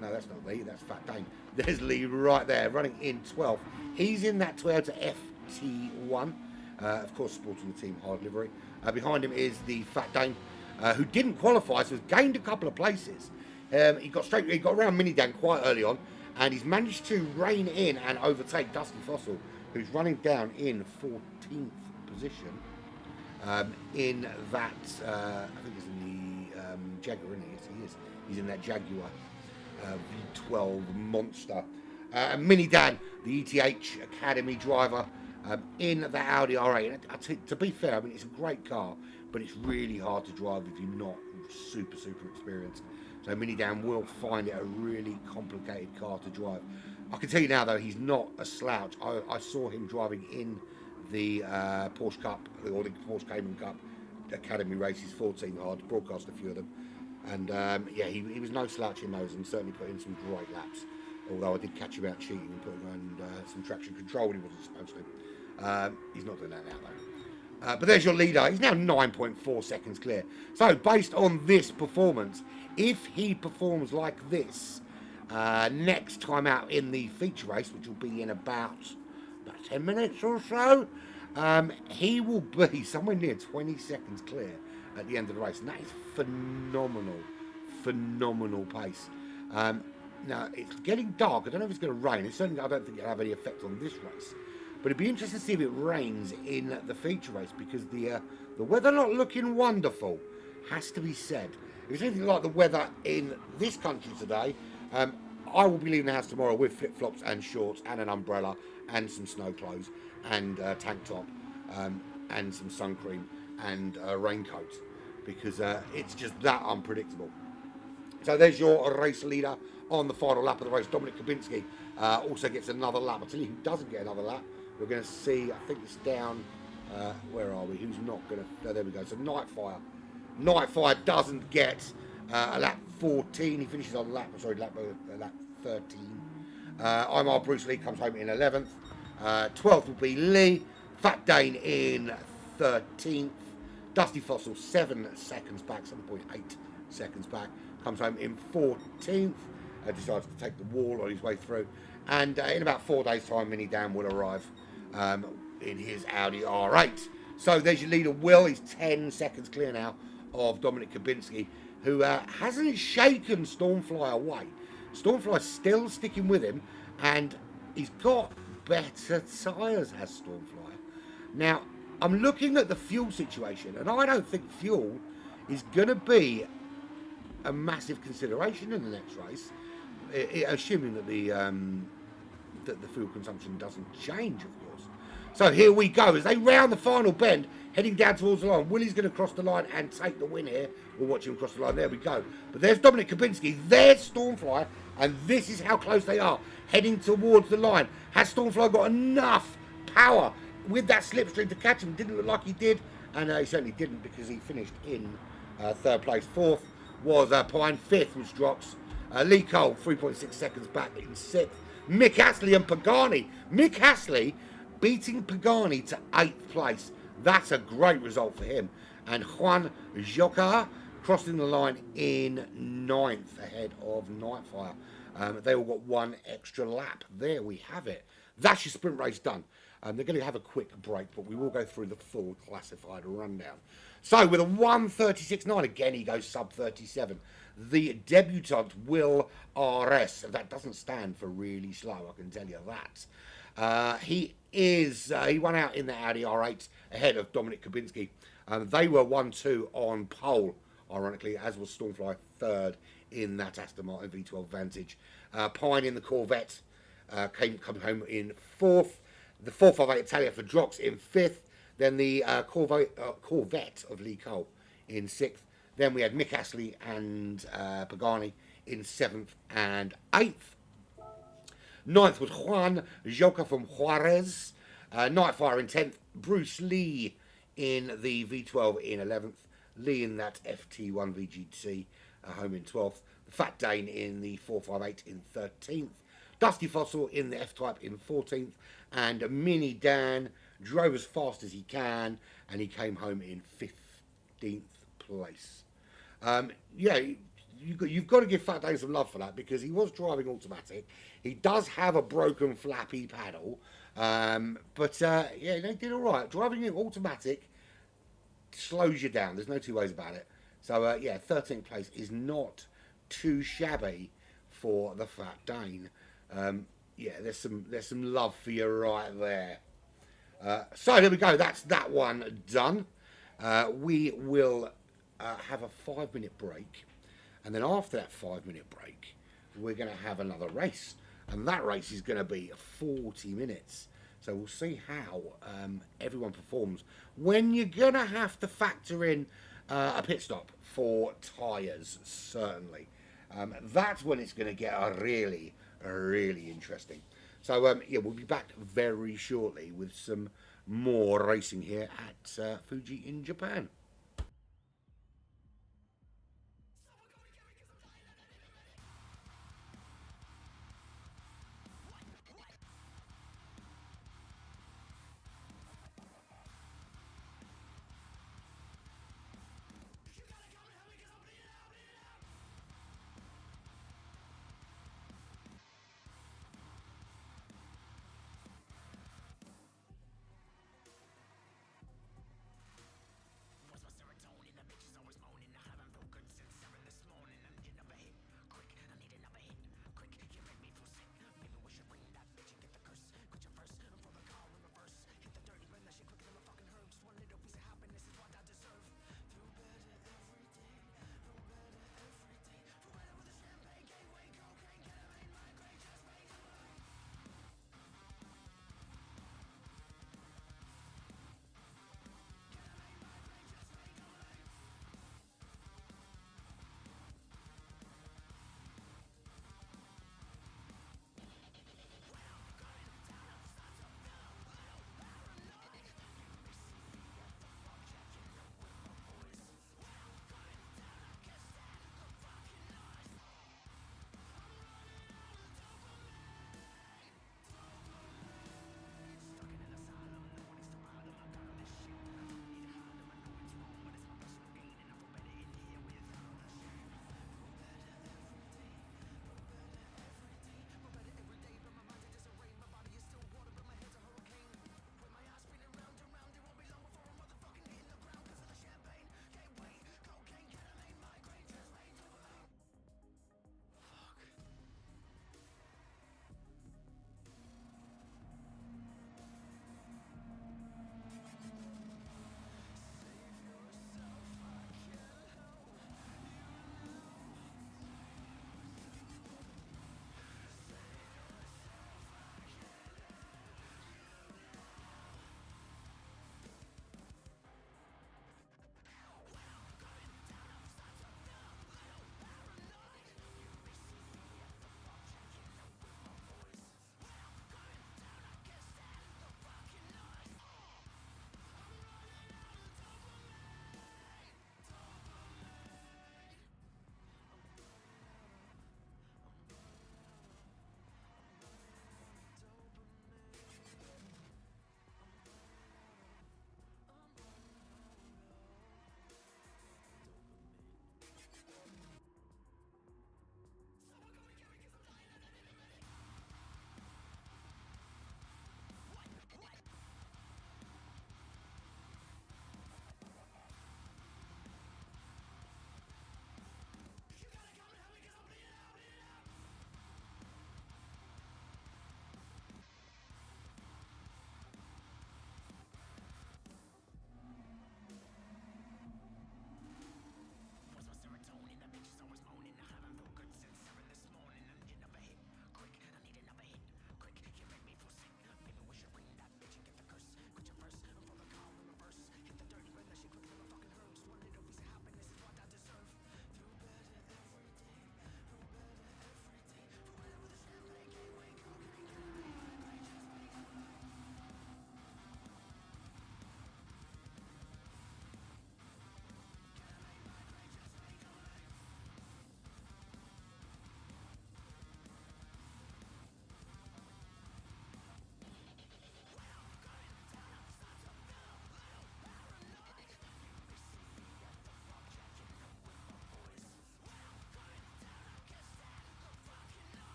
No, that's not Lee, that's Fat Dane. There's Lee right there, running in 12th. He's in that Toyota FT1, of course sporting the eTeamHARD livery. Behind him is the Fat Dane, who didn't qualify, so has gained a couple of places. He got around Mini Dan quite early on, and he's managed to rein in and overtake Dusty Fossil, who's running down in 14th position. In that, I think it's in the Jaguar, isn't he? Yes, he is. He's in that Jaguar V12 monster. Mini Dan, the ETH Academy driver, in the Audi R8. And to be fair, I mean, it's a great car, but it's really hard to drive if you're not super experienced. So Mini Dan will find it a really complicated car to drive. I can tell you now, though, he's not a slouch. I saw him driving in the Porsche Cup, or the Porsche Cayman Cup Academy races for eTeamHARD, broadcast a few of them. And yeah, he was no slouch in those, and certainly put in some great laps. Although I did catch him out cheating and putting on some traction control when he wasn't supposed to. He's not doing that now, though. But there's your leader. He's now 9.4 seconds clear. So based on this performance, if he performs like this next time out in the feature race, which will be in about 10 minutes or so, he will be somewhere near 20 seconds clear at the end of the race, and that is phenomenal pace. Now it's getting dark. I don't know if it's going to rain. Certainly I don't think it'll have any effect on this race, but it'd be interesting to see if it rains in the feature race, because the weather not looking wonderful, has to be said. If it's anything like the weather in this country today, I will be leaving the house tomorrow with flip-flops and shorts and an umbrella and some snow clothes and a tank top and some sun cream and a raincoat, because it's just that unpredictable. So there's your race leader on the final lap of the race. Dominic Kubinski also gets another lap. I'll tell you who doesn't get another lap. We're going to see, I think it's down, where are we? Who's not going to, there we go. So Nightfire doesn't get a lap 14. He finishes on lap 13. I'm Hard Bruce Lee comes home in 11th. 12th will be Lee. Fat Dane in 13th. Dusty Fossil 7 seconds back, 7.8 seconds back. Comes home in 14th. Decides to take the wall on his way through. And in about 4 days' time, Mini Dan will arrive in his Audi R8. So there's your leader, Will. He's 10 seconds clear now of Dominic Kubinski, who hasn't shaken Stormfly away. Stormfly's still sticking with him, and he's got better tyres, has Stormfly. Now, I'm looking at the fuel situation, and I don't think fuel is going to be a massive consideration in the next race, assuming that the fuel consumption doesn't change, of course. So here we go, as they round the final bend, heading down towards the line. Willie's going to cross the line and take the win here. We'll watch him cross the line. There we go. But there's Dominic Kubinski. There's Stormfly. And this is how close they are, heading towards the line. Has Stormfly got enough power with that slipstream to catch him? Didn't look like he did. And he certainly didn't, because he finished in third place. Fourth was Pine. Fifth was Drox. Lee Cole, 3.6 seconds back in sixth. Mick Astley and Pagani. Mick Astley beating Pagani to eighth place. That's a great result for him. And Juan Joca crossing the line in ninth ahead of Nightfire. They all got one extra lap. There we have it. That's your sprint race done. They're going to have a quick break, but we will go through the full classified rundown. So with a 1:36.9, again he goes sub 37. The debutant Will RS. That doesn't stand for really slow, I can tell you that. He won out in the Audi R8 ahead of Dominic Kubinski. They were 1-2 on pole, ironically, as was Stormfly third in that Aston Martin V12 Vantage. Pine in the Corvette came home in fourth. The 458 Italia for Drox in fifth. Then the Corvette of Lee Cole in sixth. Then we had Mick Astley and Pagani in seventh and eighth. Ninth was Juan Joca from Juarez. Nightfire in 10th. Bruce Lee in the V12 in 11th. Lee in that FT1 VGT home in 12th. Fat Dane in the 458 in 13th. Dusty Fossil in the F-Type in 14th. And Mini Dan drove as fast as he can, and he came home in 15th place. Yeah, you've got to give Fat Dane some love for that, because he was driving automatic. He does have a broken flappy paddle, but yeah, they did all right. Driving in automatic slows you down. There's no two ways about it. So yeah, 13th place is not too shabby for the Fat Dane. Yeah, there's some love for you right there. So there we go. That's that one done. We will have a 5-minute break, and then after that 5-minute break, we're going to have another race, and that race is going to be 40 minutes. So we'll see how everyone performs when you're going to have to factor in a pit stop for tyres, certainly. That's when it's going to get really interesting. So yeah, we'll be back very shortly with some more racing here at Fuji in Japan.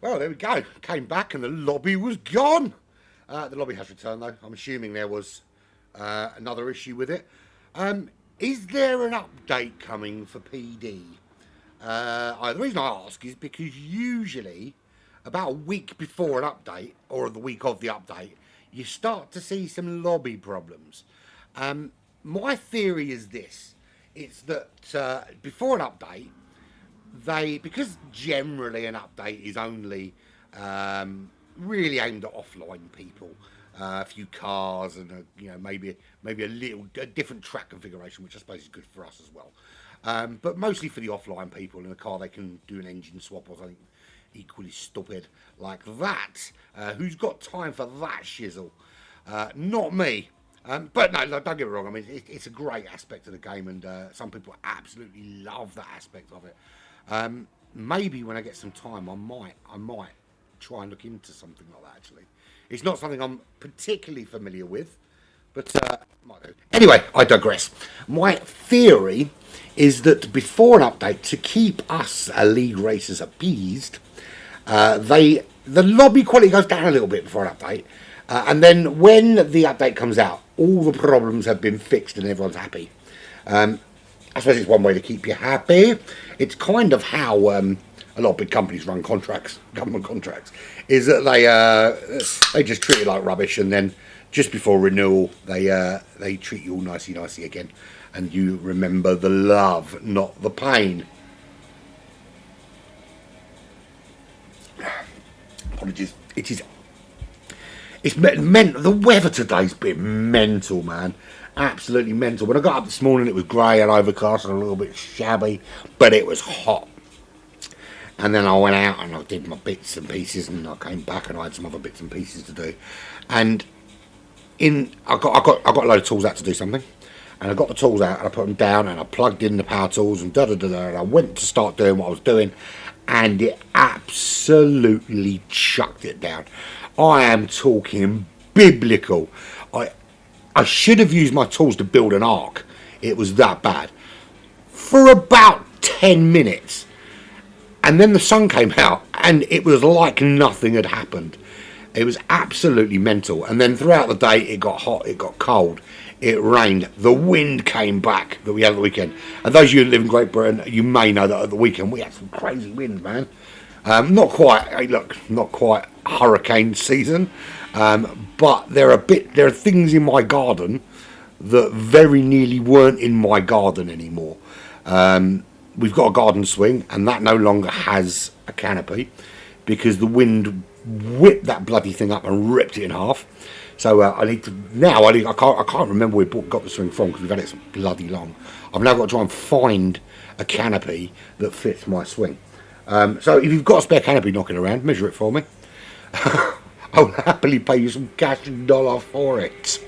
Well, there we go. Came back and the lobby was gone. The lobby has returned, though. I'm assuming there was another issue with it. Is there an update coming for PD? The reason I ask is because usually about a week before an update, or the week of the update, you start to see some lobby problems. My theory is this. It's that before an update, because generally an update is only really aimed at offline people, a few cars and maybe a different track configuration, which I suppose is good for us as well. But mostly for the offline people. In a car they can do an engine swap or something equally stupid like that. Who's got time for that shizzle? Not me. But no, don't get me wrong. I mean, it's a great aspect of the game, and some people absolutely love that aspect of it. Maybe when I get some time, I might try and look into something like that. Actually, it's not something I'm particularly familiar with, but might do. Anyway, I digress. My theory is that before an update, to keep us league racers appeased, the lobby quality goes down a little bit before an update, and then when the update comes out, all the problems have been fixed and everyone's happy. I suppose it's one way to keep you happy. It's kind of how a lot of big companies run contracts, government contracts, is that they just treat it like rubbish, and then just before renewal, they treat you all nicey again, and you remember the love, not the pain. Apologies. It's meant. The weather today's been mental, man. Absolutely mental. When I got up this morning, it was grey and overcast and a little bit shabby, but it was hot. And then I went out and I did my bits and pieces, and I came back and I had some other bits and pieces to do. And I got a load of tools out to do something, and I got the tools out and I put them down and I plugged in the power tools and and I went to start doing what I was doing, and it absolutely chucked it down. I am talking biblical. I should have used my tools to build an ark. It was that bad. For about 10 minutes. And then the sun came out and it was like nothing had happened. It was absolutely mental. And then throughout the day, it got hot, it got cold, it rained. The wind came back that we had at the weekend. And those of you who live in Great Britain, you may know that at the weekend we had some crazy wind, man. Not quite hurricane season, but there are things in my garden that very nearly weren't in my garden anymore. We've got a garden swing, and that no longer has a canopy because the wind whipped that bloody thing up and ripped it in half. So I can't remember where we got the swing from because we've had it so bloody long. I've now got to try and find a canopy that fits my swing. So if you've got a spare canopy knocking around, measure it for me. I'll happily pay you some cash and dollar for it.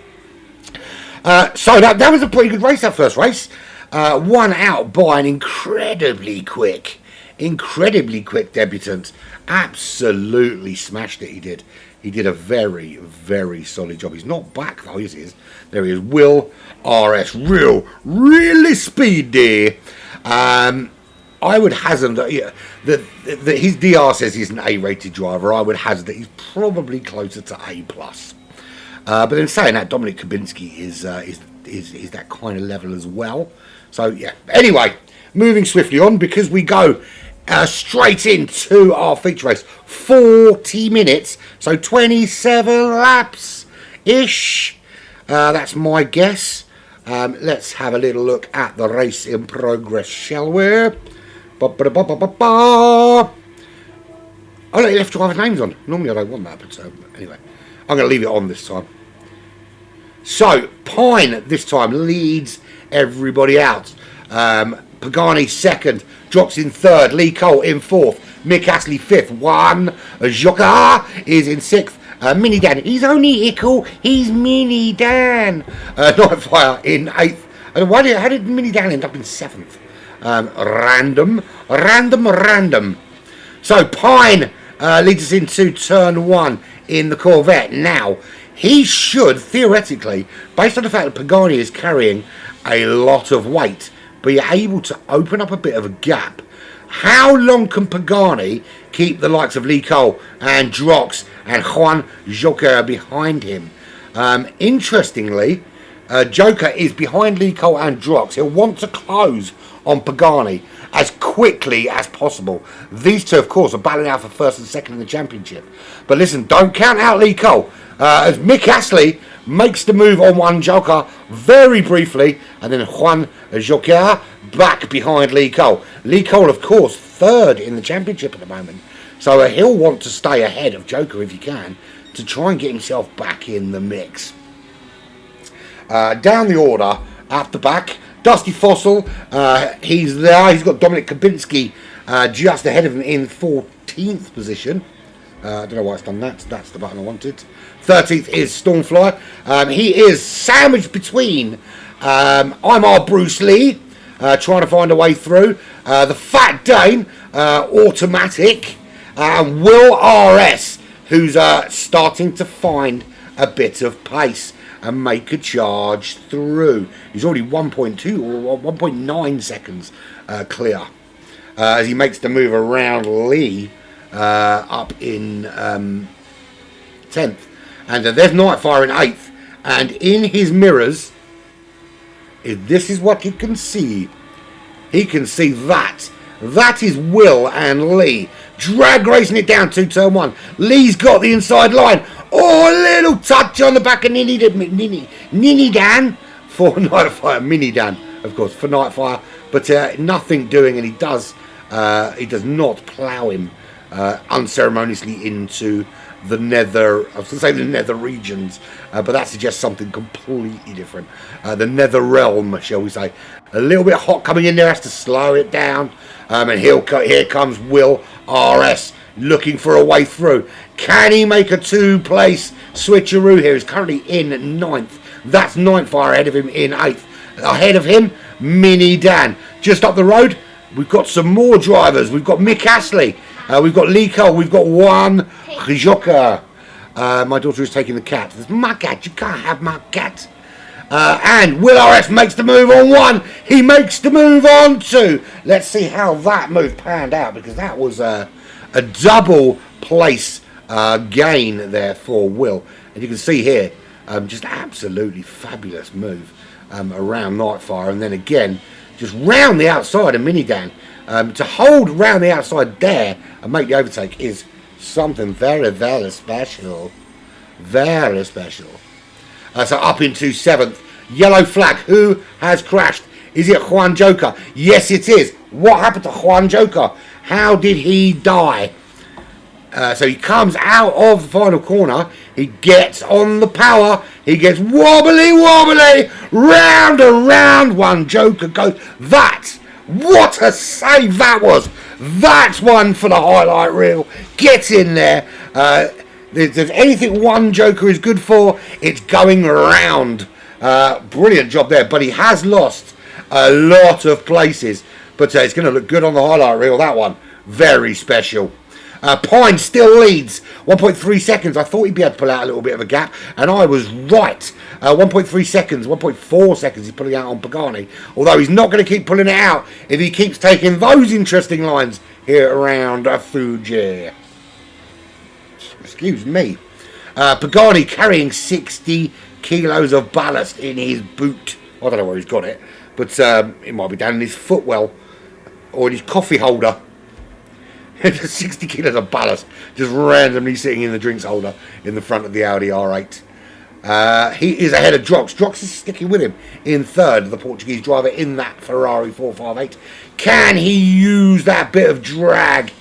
So that was a pretty good race, that first race. Won out by an incredibly quick debutant. Absolutely smashed it, he did. He did a very, very solid job. He's not back though, is he? There he is. Will RS. Really speedy. I would hazard that his DR says he's an A-rated driver. I would hazard that he's probably closer to A+. But then saying that, Dominic Kubinski is that kind of level as well. So yeah. Anyway, moving swiftly on because we go straight into our feature race. 40 minutes, so 27 laps ish. That's my guess. Let's have a little look at the race in progress, shall we? Oh, no, you left driver names on. Normally I don't want that, but anyway. I'm going to leave it on this time. So, Pine this time leads everybody out. Pagani second, drops in third, Lee Cole in fourth, Mick Astley fifth, Joka is in sixth, Mini Dan, he's only Ickle, he's Mini Dan. Nightfire in eighth. How did Mini Dan end up in seventh? Random. So Pine leads us into turn one in the Corvette. Now, he should, theoretically, based on the fact that Pagani is carrying a lot of weight, be able to open up a bit of a gap How long can Pagani keep the likes of Lee Cole and Drox and Juan Joker behind him? Interestingly, Joker is behind Lee Cole and Drox. He'll want to close on Pagani as quickly as possible. These two, of course, are battling out for first and second in the championship. But listen, don't count out Lee Cole. As Mick Astley makes the move on one Joker very briefly, and then Juan Joker back behind Lee Cole. Lee Cole, of course, third in the championship at the moment. So he'll want to stay ahead of Joker if he can, to try and get himself back in the mix. Down the order, at the back, Dusty Fossil, he's there. He's got Dominic Kabinski just ahead of him in 14th position. I don't know why it's done that. That's the button I wanted. 13th is Stormfly. He is sandwiched between I'm our Bruce Lee, trying to find a way through. The Fat Dane, Automatic, and Will RS, who's starting to find a bit of pace and make a charge through. He's already 1.2 or 1.9 seconds clear as he makes the move around Lee up in 10th. And there's Nightfire in 8th. And in his mirrors, this is what you can see. He can see that. That is Will and Lee. Drag racing it down to turn 1. Lee's got the inside line. Oh, a little touch on the back of Nini Dan for Nightfire. Mini Dan, of course, for Nightfire. But nothing doing, and he does not plough him unceremoniously into the nether, I was going to say the nether regions, but that suggests something completely different. The nether realm, shall we say. A little bit hot coming in there, has to slow it down. And here comes Will RS looking for a way through. Can he make a 2-place switcheroo here? He's currently in 9th. That's Nightfire ahead of him in 8th. Ahead of him, Mini Dan. Just up the road, we've got some more drivers. We've got Mick Astley. We've got Lee Cole. We've got Juan Joker. My daughter is taking the cat. It's my cat. You can't have my cat. And Will RS makes the move on 1. He makes the move on 2. Let's see how that move panned out, because that was a double place gain there for Will. And you can see here, just absolutely fabulous move around Nightfire. And then again, just round the outside of Minidan. To hold round the outside there and make the overtake is something very, very special. Very special. So up into 7th. Yellow flag. Who has crashed? Is it Juan Joker? Yes, it is. What happened to Juan Joker? How did he die? So he comes out of the final corner. He gets on the power. He gets wobbly, round and round. One Joker goes. What a save that was. That's one for the highlight reel. Get in there. If there's anything one Joker is good for, it's going around. Brilliant job there. But he has lost a lot of places. But it's going to look good on the highlight reel, that one. Very special. Pine still leads 1.3 seconds. I thought he'd be able to pull out a little bit of a gap, and I was right. 1.3 seconds, 1.4 seconds he's pulling out on Pagani. Although he's not going to keep pulling it out if he keeps taking those interesting lines here around FUJI. Excuse me. Pagani carrying 60 kilos of ballast in his boot. I don't know where he's got it, but it might be down in his footwell or in his coffee holder. 60 kilos of ballast just randomly sitting in the drinks holder in the front of the Audi R8. He is ahead of Drox. Drox is sticking with him in 3rd, the Portuguese driver in that Ferrari 458. Can he use that bit of drag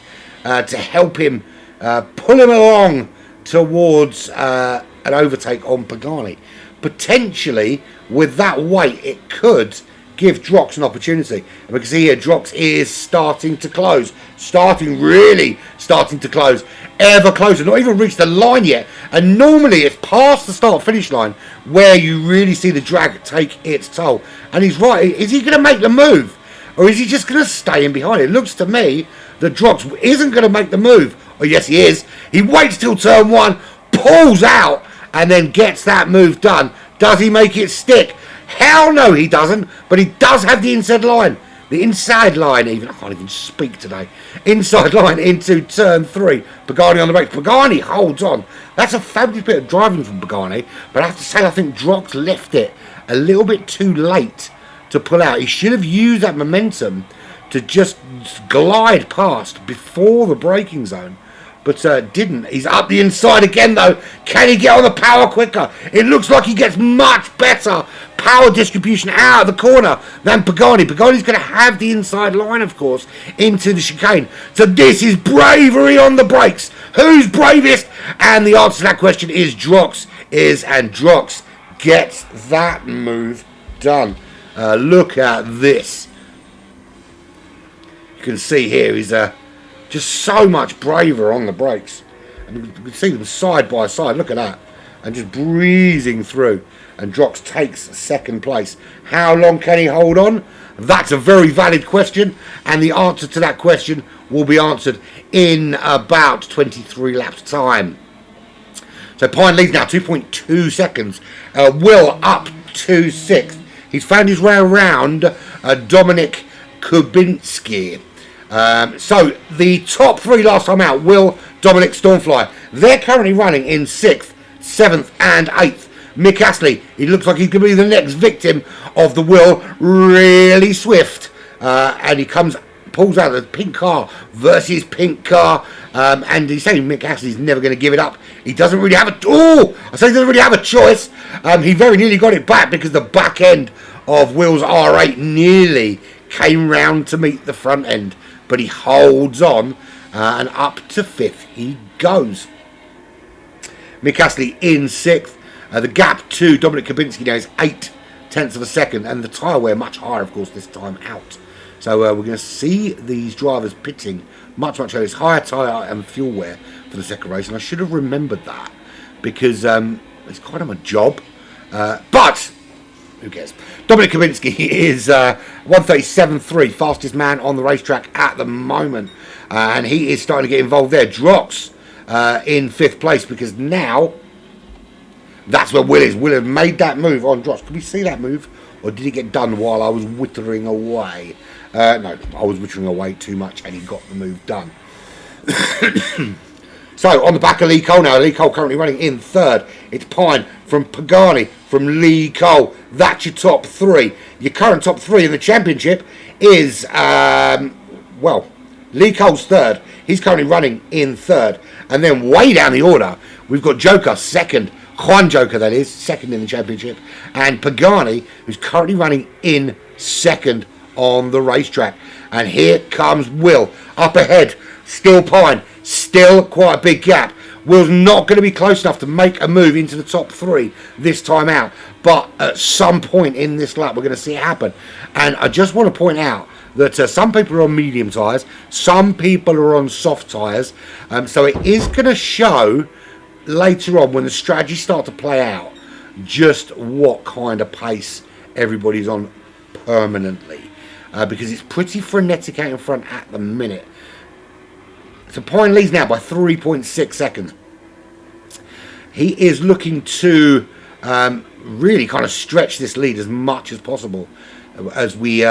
to help him pull him along towards an overtake on Pagani? Potentially, with that weight, it could give Drox an opportunity. And we can see here Drox is starting to close. Really starting to close. Ever closer. Not even reached the line yet. And normally it's past the start-finish line where you really see the drag take its toll. And he's right. Is he going to make the move? Or is he just going to stay in behind? It looks to me that Drox isn't going to make the move. Oh, yes, he is. He waits till turn 1, pulls out, and then gets that move done. Does he make it stick? Hell no, he doesn't. But he does have the inside line. The inside line, I can't even speak today. Inside line into turn 3. Pagani on the brakes. Pagani holds on. That's a fabulous bit of driving from Pagani. But I have to say, I think Drox left it a little bit too late to pull out. He should have used that momentum to just glide past before the braking zone. But didn't. He's up the inside again, though. Can he get on the power quicker? It looks like he gets much better power distribution out of the corner than Pagani. Pagani's going to have the inside line, of course, into the chicane. So this is bravery on the brakes. Who's bravest? And the answer to that question is Drox. And Drox gets that move done. Look at this. You can see here he's just so much braver on the brakes. And you can see them side by side. Look at that. And just breezing through. And Drox takes second place. How long can he hold on? That's a very valid question. And the answer to that question will be answered in about 23 laps time. So Pine leads now 2.2 seconds. Will up to 6th. He's found his way around Dominic Kubinski. So the top 3 last time out, Will, Dominic, Stormfly. They're currently running in 6th, 7th and 8th. Mick Astley, he looks like he's going to be the next victim of the Will. Really swift. And he pulls out the pink car versus pink car. And he's saying Mick Astley's never going to give it up. He doesn't really have he doesn't really have a choice. He very nearly got it back because the back end of Will's R8 nearly came round to meet the front end. But he holds on, and up to 5th he goes. Mick Astley in 6th. The gap to Dominic Kubinski now is 0.8 of a second, and the tyre wear much higher, of course, this time out. So we're going to see these drivers pitting much higher. It's higher tyre and fuel wear for the second race, and I should have remembered that because it's kind of a job. But who cares? Dominic Kubinski is 1:37.3, fastest man on the racetrack at the moment. And he is starting to get involved there. Drox in 5th place because now that's where Will is. Will had made that move on Drox. Could we see that move? Or did it get done while I was wittering away? No, I was wittering away too much and he got the move done. So, on the back of Lee Cole now. Lee Cole currently running in 3rd. It's Pine from Pagani from Lee Cole. That's your top 3. Your current top 3 in the championship is, Lee Cole's 3rd. He's currently running in 3rd. And then way down the order, we've got Joker 2nd. Juan Joker, that is, 2nd in the championship. And Pagani, who's currently running in 2nd on the racetrack. And here comes Will. Up ahead, still Pine. Still quite a big gap. Will's not going to be close enough to make a move into the top 3 this time out. But at some point in this lap, we're going to see it happen. And I just want to point out that some people are on medium tyres. Some people are on soft tyres. So it is going to show later on when the strategies start to play out just what kind of pace everybody's on permanently. Because it's pretty frenetic out in front at the minute. So Pine leads now by 3.6 seconds. He is looking to really kind of stretch this lead as much as possible as we've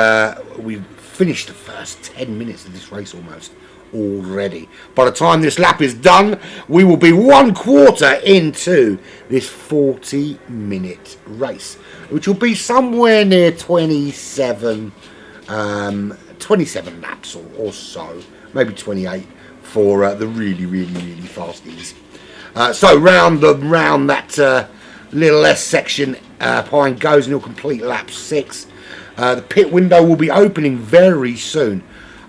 finished the first 10 minutes of this race almost already. By the time this lap is done, we will be 1/4 into this 40-minute race, which will be somewhere near 27 laps or so, maybe 28 for the really fasties. So round that little S section, Pine goes and he'll complete lap 6. The pit window will be opening very soon.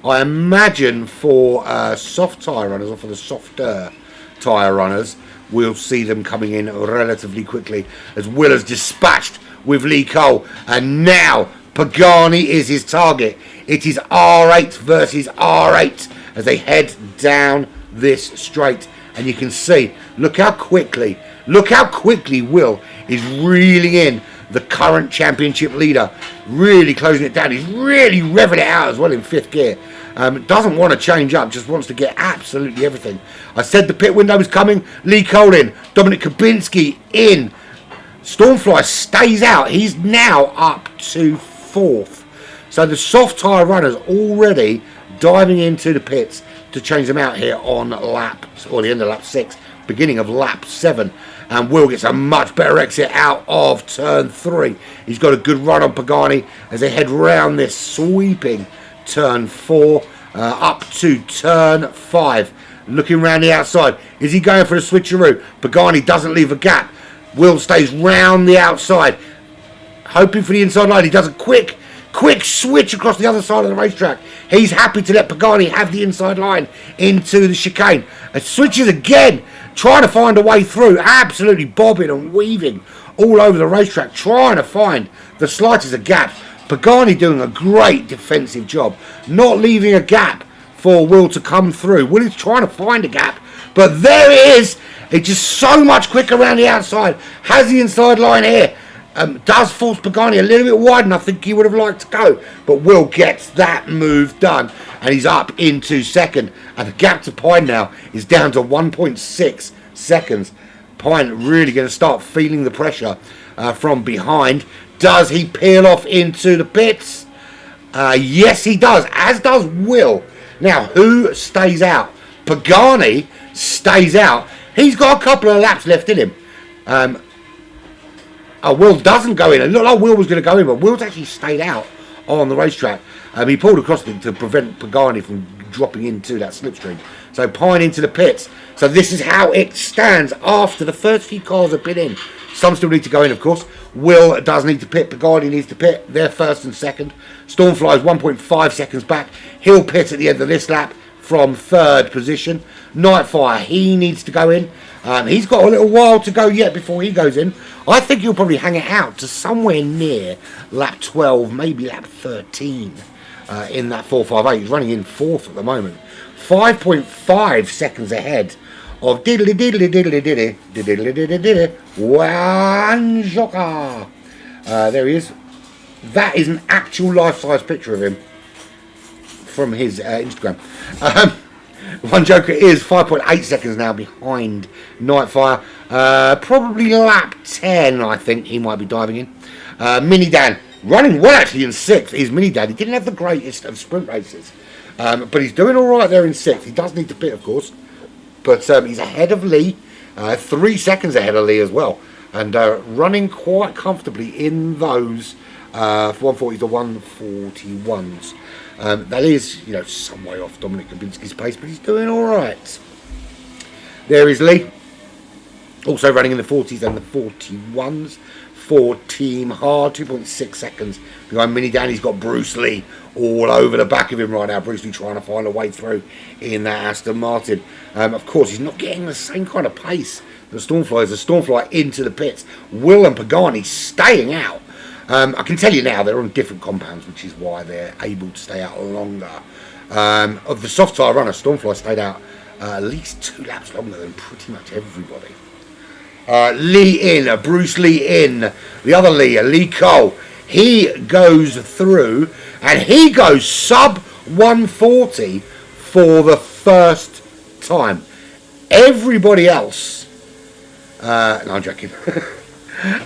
I imagine for soft tyre runners, or for the softer tyre runners, we'll see them coming in relatively quickly as Will has dispatched with Lee Cole. And now Pagani is his target. It is R8 versus R8 as they head down this straight. And you can see, look how quickly Will is reeling in the current championship leader, really closing it down. He's really revving it out as well in 5th gear. Doesn't want to change up, just wants to get absolutely everything. I said the pit window is coming. Lee Cole in, Dominic Kubinski in. Stormfly stays out. He's now up to 4th. So the soft tyre runners already diving into the pits to change them out here on lap, or the end of lap 6, beginning of lap 7. And Will gets a much better exit out of turn 3. He's got a good run on Pagani as they head round this sweeping turn 4 up to turn 5. Looking round the outside. Is he going for the switcheroo? Pagani doesn't leave a gap. Will stays round the outside, hoping for the inside line. He does a quick switch across the other side of the racetrack. He's happy to let Pagani have the inside line into the chicane. And switches again, trying to find a way through. Absolutely bobbing and weaving all over the racetrack, trying to find the slightest of gaps. Pagani doing a great defensive job, not leaving a gap for Will to come through. Will is trying to find a gap, but there it is. It's just so much quicker around the outside. Has the inside line here. Does force Pagani a little bit wide, and I think he would have liked to go. But Will gets that move done, and he's up into second. And the gap to Pine now is down to 1.6 seconds. Pine really going to start feeling the pressure from behind. Does he peel off into the pits? Yes, he does, as does Will. Now, who stays out? Pagani stays out. He's got a couple of laps left in him. Will doesn't go in. It looked like Will was going to go in, but Will's actually stayed out on the racetrack. He pulled across to prevent Pagani from dropping into that slipstream. So Pine into the pits. So this is how it stands after the first few cars have been in. Some still need to go in, of course. Will does need to pit. Pagani needs to pit. They're first and second. Stormfly is 1.5 seconds back. He'll pit at the end of this lap from third position. Nightfire, he needs to go in. He's got a little while to go yet before he goes in. I think he'll probably hang it out to somewhere near lap 12, maybe lap 13 in that 458. He's running in fourth at the moment. 5.5 seconds ahead of diddly diddly diddly diddly diddly diddly diddly Wanjoka. There he is. That is an actual life-size picture of him from his Instagram. One Joker is 5.8 seconds now behind Nightfire. Probably lap 10, I think he might be diving in. Mini Dan running well actually in 6th is Mini Dan. He didn't have the greatest of sprint races, but he's doing all right there in 6th. He does need to pit, of course, but he's ahead of Lee, 3 seconds ahead of Lee as well, and running quite comfortably in those 140 to 141s. That is, some way off Dominic Kabinski's pace, but he's doing all right. There is Lee, also running in the 40s and the 41s for TeamHARD, 2.6 seconds behind Mini Dan. He's got Bruce Lee all over the back of him right now. Bruce Lee trying to find a way through in that Aston Martin. Of course, he's not getting the same kind of pace that Stormfly is. The Stormfly into the pits. Will and Pagani staying out. I can tell you now they're on different compounds, which is why they're able to stay out longer. Of the soft tyre runner, Stormfly stayed out at least 2 laps longer than pretty much everybody. Lee in, Bruce Lee in, the other Lee, Lee Cole. He goes through and he goes sub 140 for the first time. Everybody else, no, I'm joking.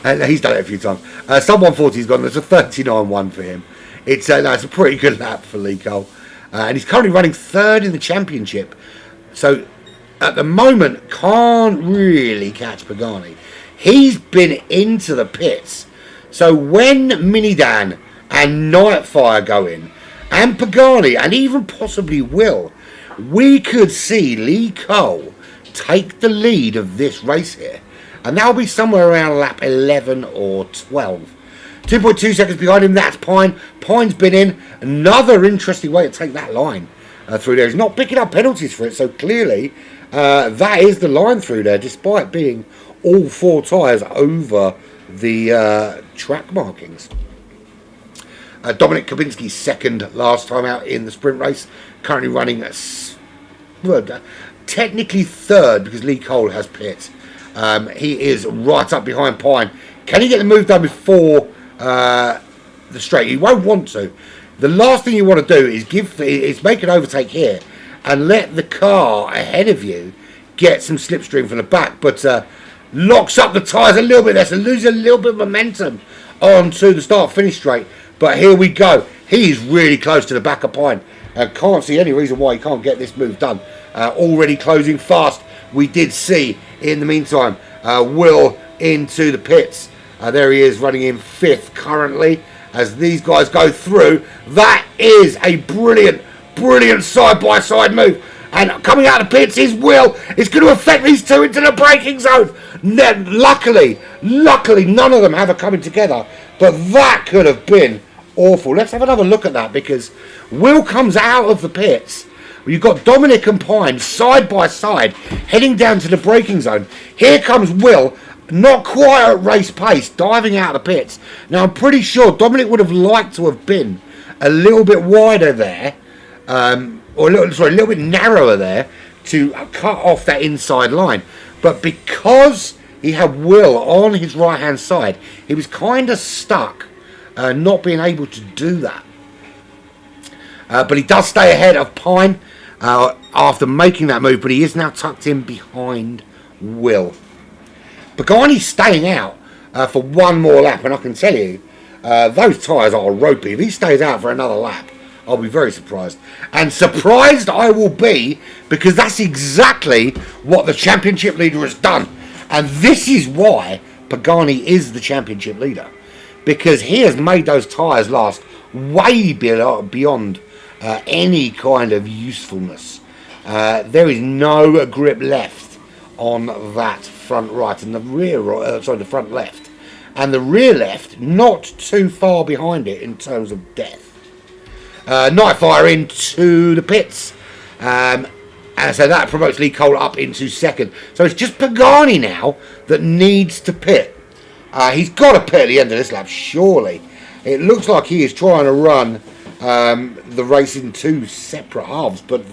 He's done it a few times. Sub 140's gone. There's a 39.1 for him. It's a pretty good lap for Lee Cole. And he's currently running third in the championship. So at the moment, can't really catch Pagani. He's been into the pits. So when Minidan and Nightfire go in, and Pagani, and even possibly Will, we could see Lee Cole take the lead of this race here. And that'll be somewhere around lap 11 or 12. 2.2 seconds behind him, that's Pine. Pine's been in. Another interesting way to take that line through there. He's not picking up penalties for it, so clearly that is the line through there, despite being all 4 tyres over the track markings. Dominic Kabinski second last time out in the sprint race. Currently running technically third because Lee Cole has pit. He is right up behind Pine. Can he get the move done before the straight? He won't want to. The last thing you want to do is make an overtake here and let the car ahead of you get some slipstream from the back, but locks up the tyres a little bit there, so lose a little bit of momentum onto the start-finish straight. But here we go. He is really close to the back of Pine. Can't see any reason why he can't get this move done. Already closing fast. We did see, in the meantime, Will into the pits. There he is running in 5th currently as these guys go through. That is a brilliant, brilliant side-by-side move. And coming out of the pits is Will. It's going to affect these two into the braking zone. Then, luckily, none of them have a coming together. But that could have been awful. Let's have another look at that, because Will comes out of the pits. You've got Dominic and Pine side by side heading down to the braking zone. Here comes Will, not quite at race pace, diving out of the pits. Now I'm pretty sure Dominic would have liked to have been a little bit wider there, or a little bit narrower there to cut off that inside line. But because he had Will on his right hand side, he was kind of stuck, not being able to do that. But he does stay ahead of Pine after making that move, but he is now tucked in behind Will. Pagani's staying out for one more lap, and I can tell you, those tyres are ropey. If he stays out for another lap, I'll be very surprised. And surprised I will be, because that's exactly what the championship leader has done. And this is why Pagani is the championship leader, because he has made those tyres last way beyond any kind of usefulness. There is no grip left on that front right and the rear the front left, and the rear left not too far behind it in terms of depth. Nightfire into the pits, and so that promotes Lee Cole up into 2nd. So it's just Pagani now that needs to pit. He's got to pit at the end of this lap, surely. It looks like he is trying to run the race in 2 separate halves, but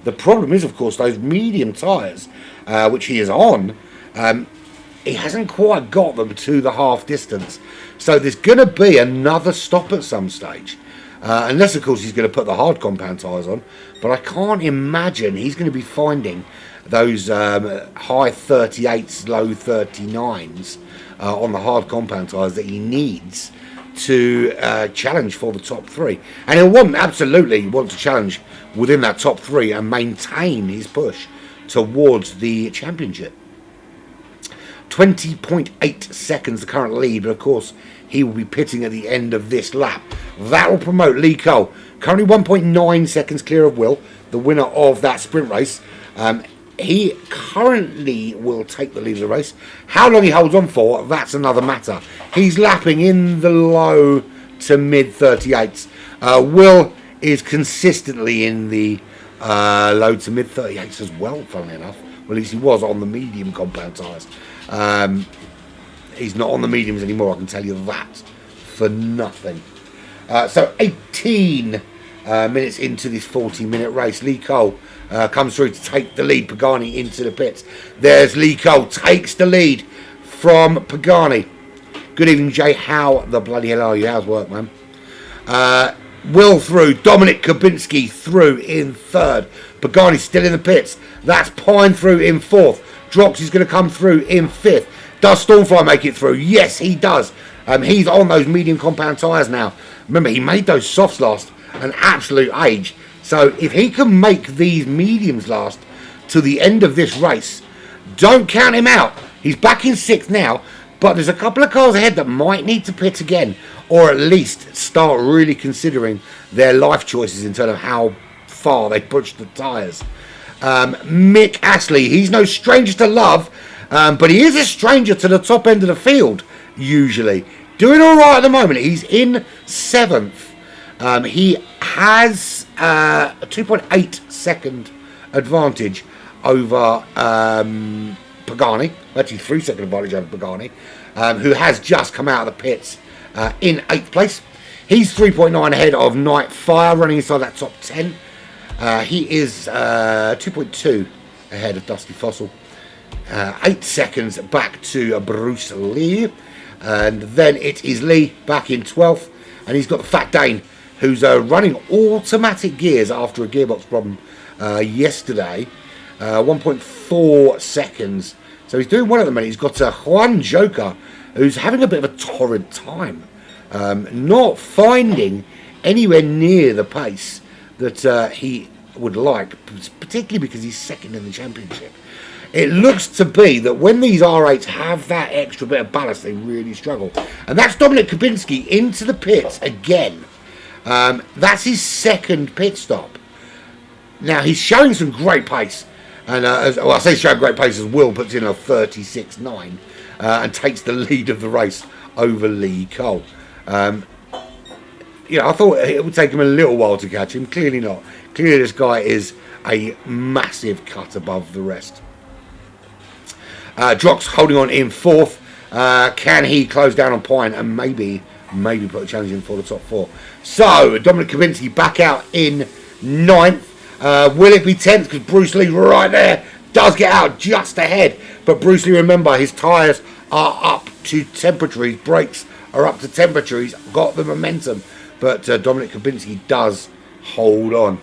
the problem is, of course, those medium tyres, which he is on, he hasn't quite got them to the half distance. So there's going to be another stop at some stage, unless, of course, he's going to put the hard compound tyres on. But I can't imagine he's going to be finding those high 38s, low 39s on the hard compound tyres that he needs to challenge for the top 3. And he'll absolutely want to challenge within that top 3 and maintain his push towards the championship. 20.8 seconds the current lead, but of course he will be pitting at the end of this lap. That will promote Lee Cole, currently 1.9 seconds clear of Will, the winner of that sprint race. He currently will take the lead of the race. How long he holds on for, that's another matter. He's lapping in the low to mid 38s. Will is consistently in the low to mid 38s as well, funnily enough. Well, at least he was on the medium compound tyres. He's not on the mediums anymore, I can tell you that for nothing. So 18 minutes into this 40-minute race, Lee Cole comes through to take the lead. Pagani into the pits. There's Lee Cole, takes the lead from Pagani. Good evening, Jay. How the bloody hell are you? How's work, man? Will through. Dominic Kubinski through in 3rd. Pagani still in the pits. That's Pine through in 4th. Drox is going to come through in 5th. Does Stormfly make it through? Yes, he does. He's on those medium compound tyres now. Remember, he made those softs last an absolute age. So if he can make these mediums last to the end of this race, don't count him out. He's back in 6th now, but there's a couple of cars ahead that might need to pit again, or at least start really considering their life choices in terms of how far they push the tyres. Mick Astley, he's no stranger to love, but he is a stranger to the top end of the field, usually. Doing all right at the moment. He's in 7th. He has a 2.8 second advantage over Pagani. Actually, 3 second advantage over Pagani, who has just come out of the pits in 8th place. He's 3.9 ahead of Nightfire, running inside that top 10. He is 2.2 ahead of Dusty Fossil. 8 seconds back to Bruce Lee. And then it is Lee back in 12th. And he's got the Fat Dane, who's running automatic gears after a gearbox problem yesterday. 1.4 seconds. So he's doing well at the minute. He's got Juan Joker, who's having a bit of a torrid time. Not finding anywhere near the pace that he would like, particularly because he's second in the championship. It looks to be that when these R8s have that extra bit of ballast, they really struggle. And that's Dominic Kubinski into the pits again. That's his second pit stop. Now, he's showing some great pace. And I say showing great pace as Will puts in a 36.9 and takes the lead of the race over Lee Cole. I thought it would take him a little while to catch him. Clearly not. Clearly this guy is a massive cut above the rest. Drox holding on in fourth. Can he close down on Pine and maybe put a challenge in for the top four? So Dominic Kubinski back out in ninth. Will it be 10th? Because Bruce Lee right there does get out just ahead. But Bruce Lee, remember, his tyres are up to temperature. His brakes are up to temperature. He's got the momentum. But Dominic Kubinski does hold on.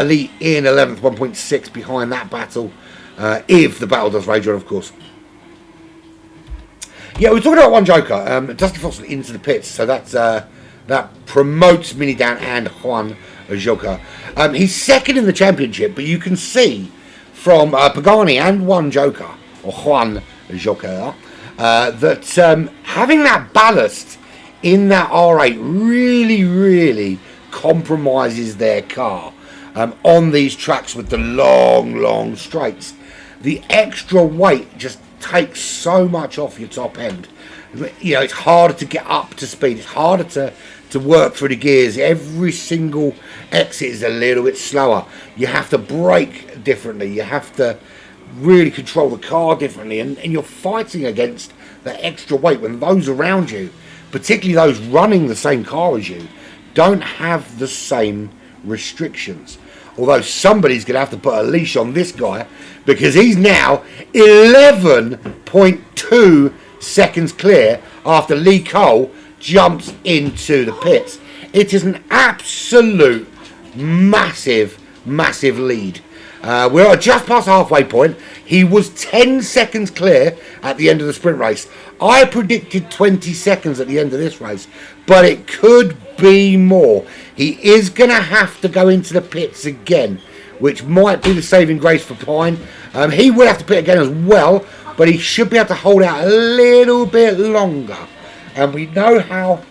Lee in 11th, 1.6 behind that battle. If the battle does rage on, of course. Yeah, we're talking about one joker. Dusty Fossil into the pits. So that promotes Mini Dan and Juan Joker. He's second in the championship, but you can see from Pagani and one joker, or Juan Joker, that having that ballast in that R8 really compromises their car on these tracks with the long straights. The extra weight just takes so much off your top end. It's harder to get up to speed. It's harder to work through the gears. Every single exit is a little bit slower. You have to brake differently. You have to really control the car differently. And you're fighting against that extra weight when those around you, particularly those running the same car as you, don't have the same restrictions. Although somebody's going to have to put a leash on this guy because he's now 11.2 seconds clear after Lee Cole jumps into the pits. It is an absolute massive lead. We're just past halfway point. He was 10 seconds clear at the end of the sprint race. I predicted 20 seconds at the end of this race, but it could be more. He is going to have to go into the pits again, which might be the saving grace for Pine. He will have to pit again as well, but he should be able to hold out a little bit longer. And we know how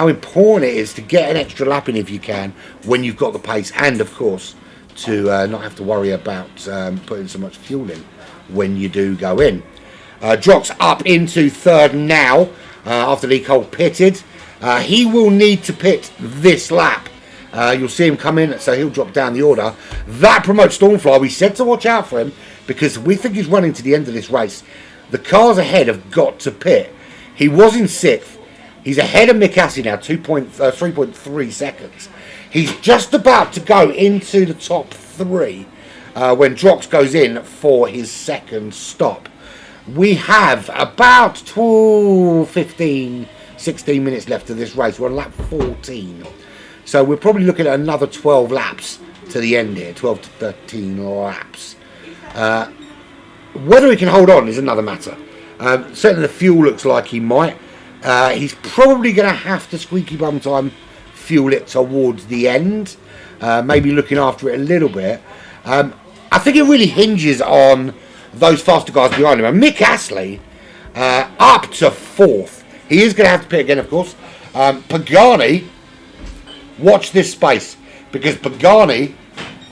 important it is to get an extra lap in if you can when you've got the pace, and of course to not have to worry about putting so much fuel in when you do go in. Drox up into third now after Lee Cole pitted. He will need to pit this lap. You'll see him come in, so he'll drop down the order. That promotes Stormfly. We said to watch out for him because we think he's running to the end of this race. The cars ahead have got to pit. He was in 6th. He's ahead of Mick Assey now, 3.3 seconds. He's just about to go into the top 3 when Drox goes in for his second stop. We have about 15, 16 minutes left of this race. We're on lap 14. So we're probably looking at another 12 laps to the end here, 12 to 13 laps. Whether he can hold on is another matter. Certainly the fuel looks like he might. He's probably going to have to squeaky bum time fuel it towards the end, maybe looking after it a little bit. I think it really hinges on those faster guys behind him. And Mick Astley up to 4th. He is going to have to pit again, of course. Pagani, watch this space, because Pagani,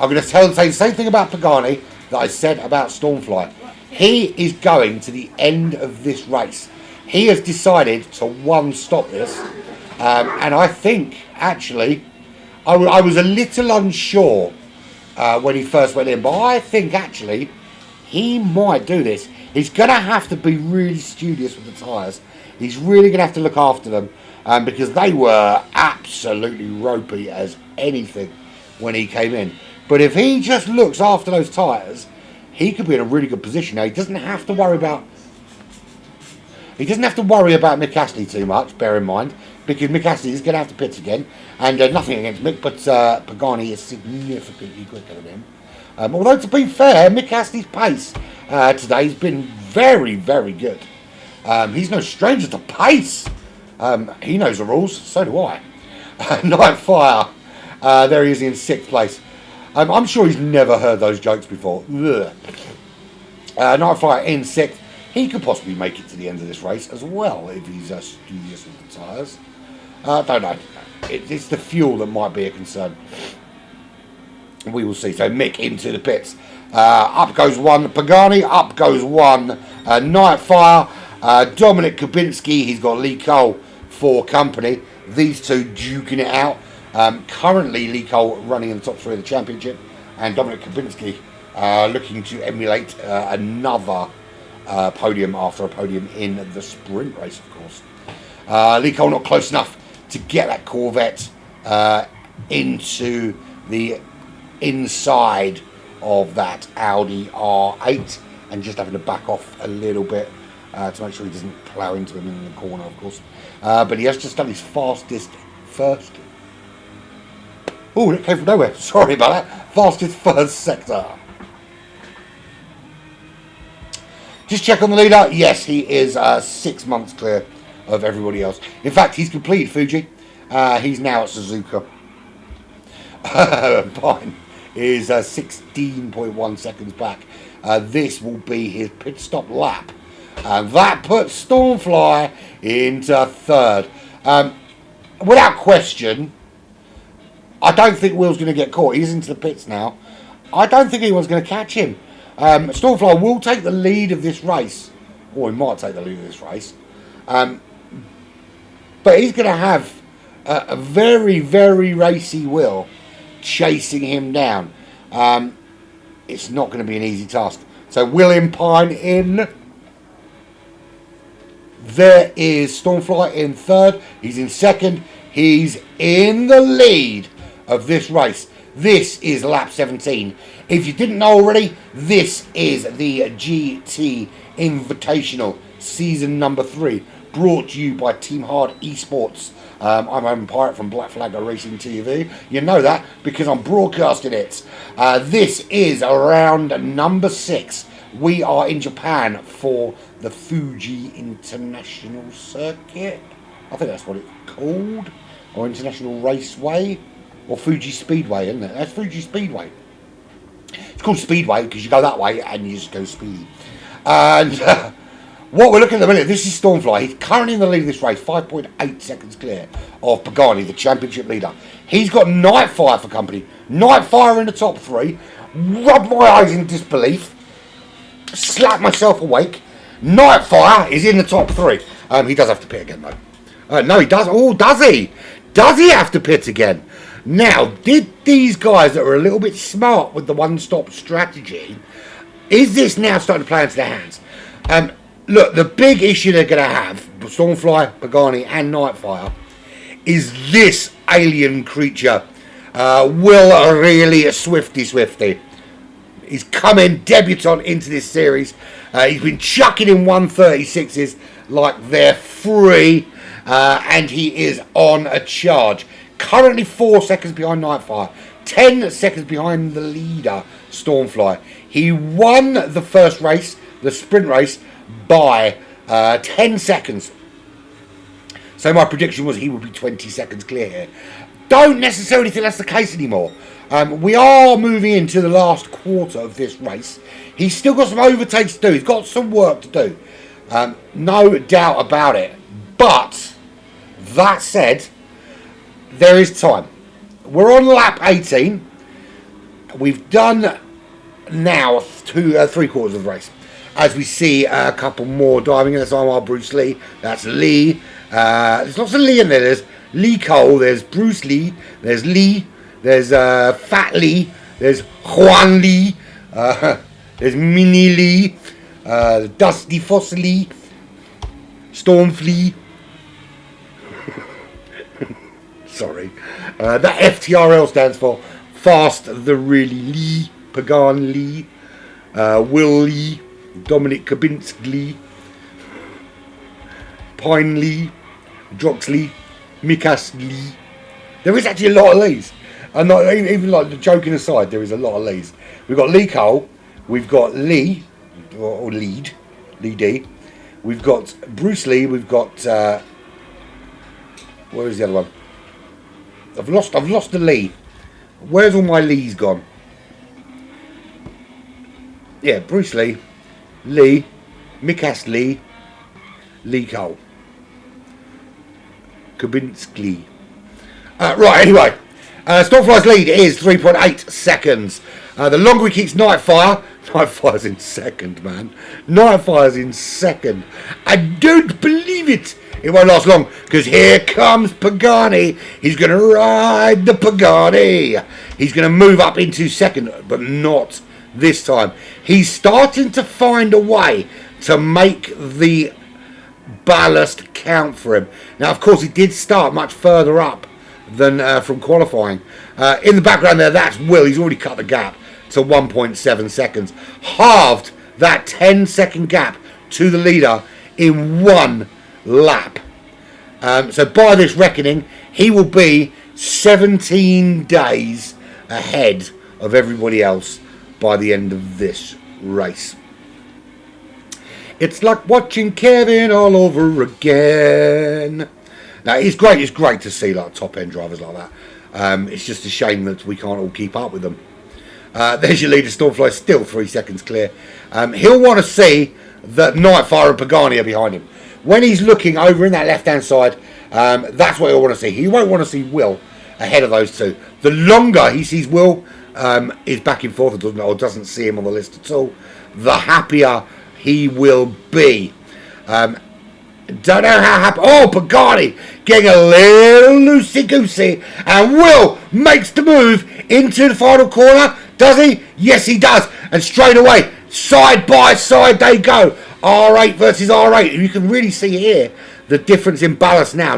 I'm going to say the same thing about Pagani that I said about Stormfly. He is going to the end of this race. He has decided to one-stop this. And I think, actually, I was a little unsure when he first went in. But I think, actually, he might do this. He's going to have to be really studious with the tyres. He's really going to have to look after them. Because they were absolutely ropey as anything when he came in. But if he just looks after those tyres, he could be in a really good position. Now, he doesn't have to worry about Mick Astley too much, bear in mind, because Mick Astley is going to have to pit again, and nothing against Mick, but Pagani is significantly quicker than him. Although, to be fair, Mick Astley's pace today has been very good. He's no stranger to pace. He knows the rules, so do I. Nightfire, there he is in 6th place. I'm sure he's never heard those jokes before. Nightfire in 6th. He could possibly make it to the end of this race as well if he's studious with the tyres. Don't know. It's the fuel that might be a concern. We will see. So Mick into the pits. Up goes one Pagani. Up goes one Nightfire. Dominic Kubinski. He's got Lee Cole for company. These two duking it out. Currently Lee Cole running in the top 3 of the championship. And Dominic Kubinski looking to emulate another podium after a podium in the sprint race, of course. Lee Cole not close enough to get that Corvette into the inside of that Audi R8 and just having to back off a little bit to make sure he doesn't plough into him in the corner, of course. But he has just done his fastest first. Oh, that came from nowhere. Sorry about that. Fastest first sector. Just check on the leader. Yes, he is 6 months clear of everybody else. In fact, he's completed Fuji. He's now at Suzuka. Pine is 16.1 seconds back. This will be his pit stop lap. And that puts Stormfly into 3rd. Without question, I don't think Will's going to get caught. He's into the pits now. I don't think anyone's going to catch him. Stormfly will take the lead of this race. Or he might take the lead of this race. But he's going to have a very, very racy Will chasing him down. It's not going to be an easy task. So William Pine in. There is Stormfly in 3rd. He's in 2nd. He's in the lead of this race. This is lap 17. If you didn't know already, this is the GT Invitational Season number 3, brought to you by eTeamHARD Esports. I'm Owen Pirate from Black Flag Racing TV. You know that because I'm broadcasting it. This is round number 6. We are in Japan for the Fuji International Circuit. I think that's what it's called. Or International Raceway. Or Fuji Speedway, isn't it? That's Fuji Speedway. It's called Speedway because you go that way and you just go speedy. And what we're looking at the minute, this is Stormfly. He's currently in the lead of this race, 5.8 seconds clear of Pagani, the championship leader. He's got Nightfire for company. Nightfire in the top 3. Rub my eyes in disbelief. Slap myself awake. Nightfire is in the top 3. He does have to pit again, though. No, he does. Oh, does he? Does he have to pit again? Now, did these guys that are a little bit smart with the one-stop strategy, is this now starting to play into their hands? Look, the big issue they're going to have, Stormfly, Pagani and Nightfire, is this alien creature. Will really Swifty. He's coming debutant into this series. He's been chucking in 136s like they're free. And he is on a charge. Currently 4 seconds behind Nightfire. 10 seconds behind the leader, Stormfly. He won the first race, the sprint race, by 10 seconds. So my prediction was he would be 20 seconds clear here. Don't necessarily think that's the case anymore. We are moving into the last quarter of this race. He's still got some overtakes to do. He's got some work to do. No doubt about it. But, that said, there is time. We're on lap 18. We've done now 3 quarters of the race. As we see a couple more diving in. That's Bruce Lee. That's Lee. There's lots of Lee in there. There's Lee Cole. There's Bruce Lee. There's Lee. There's Fat Lee. There's Juan Lee. There's Mini Lee. Dusty Foss Lee. Stormfly. Sorry. That FTRL stands for Fast the Really Lee. Pagan Lee. Will Lee. Dominic Kubinski Lee. Pine Lee. Droxley. Mikas Lee. There is actually a lot of Lees. And not even like the joking aside, there is a lot of Lees. We've got Lee Cole. We've got Lee. Or Lead. Lee D. We've got Bruce Lee. We've got Where is the other one? I've lost the Lee. Where's all my Lees gone? Yeah, Bruce Lee, Mikas Lee, Lee Cole, Kubinski. Right, anyway. Stormfly's lead is 3.8 seconds. The longer he keeps Nightfire's in second, man. Nightfire's in second. I don't believe it. It won't last long, because here comes Pagani. He's going to ride the Pagani. He's going to move up into second, but not this time. He's starting to find a way to make the ballast count for him. Now, of course, he did start much further up than from qualifying. In the background there, that's Will. He's already cut the gap to 1.7 seconds. Halved that 10-second gap to the leader in one lap. So by this reckoning, he will be 17 days ahead of everybody else by the end of this race. It's like watching Kevin all over again. Now, it's great to see like top end drivers like that. It's just a shame that we can't all keep up with them. There's your leader, Stormfly, still 3 seconds clear. He'll want to see that Nightfire and Pagani are behind him. When he's looking over in that left-hand side, that's what he'll want to see. He won't want to see Will ahead of those two. The longer he sees Will is back and forth or doesn't see him on the list at all, the happier he will be. Don't know how happy. Oh, Pagani getting a little loosey-goosey, and Will makes the move into the final corner. Does he? Yes, he does. And straight away, side by side they go. R8 versus R8. You can really see here the difference in ballast now.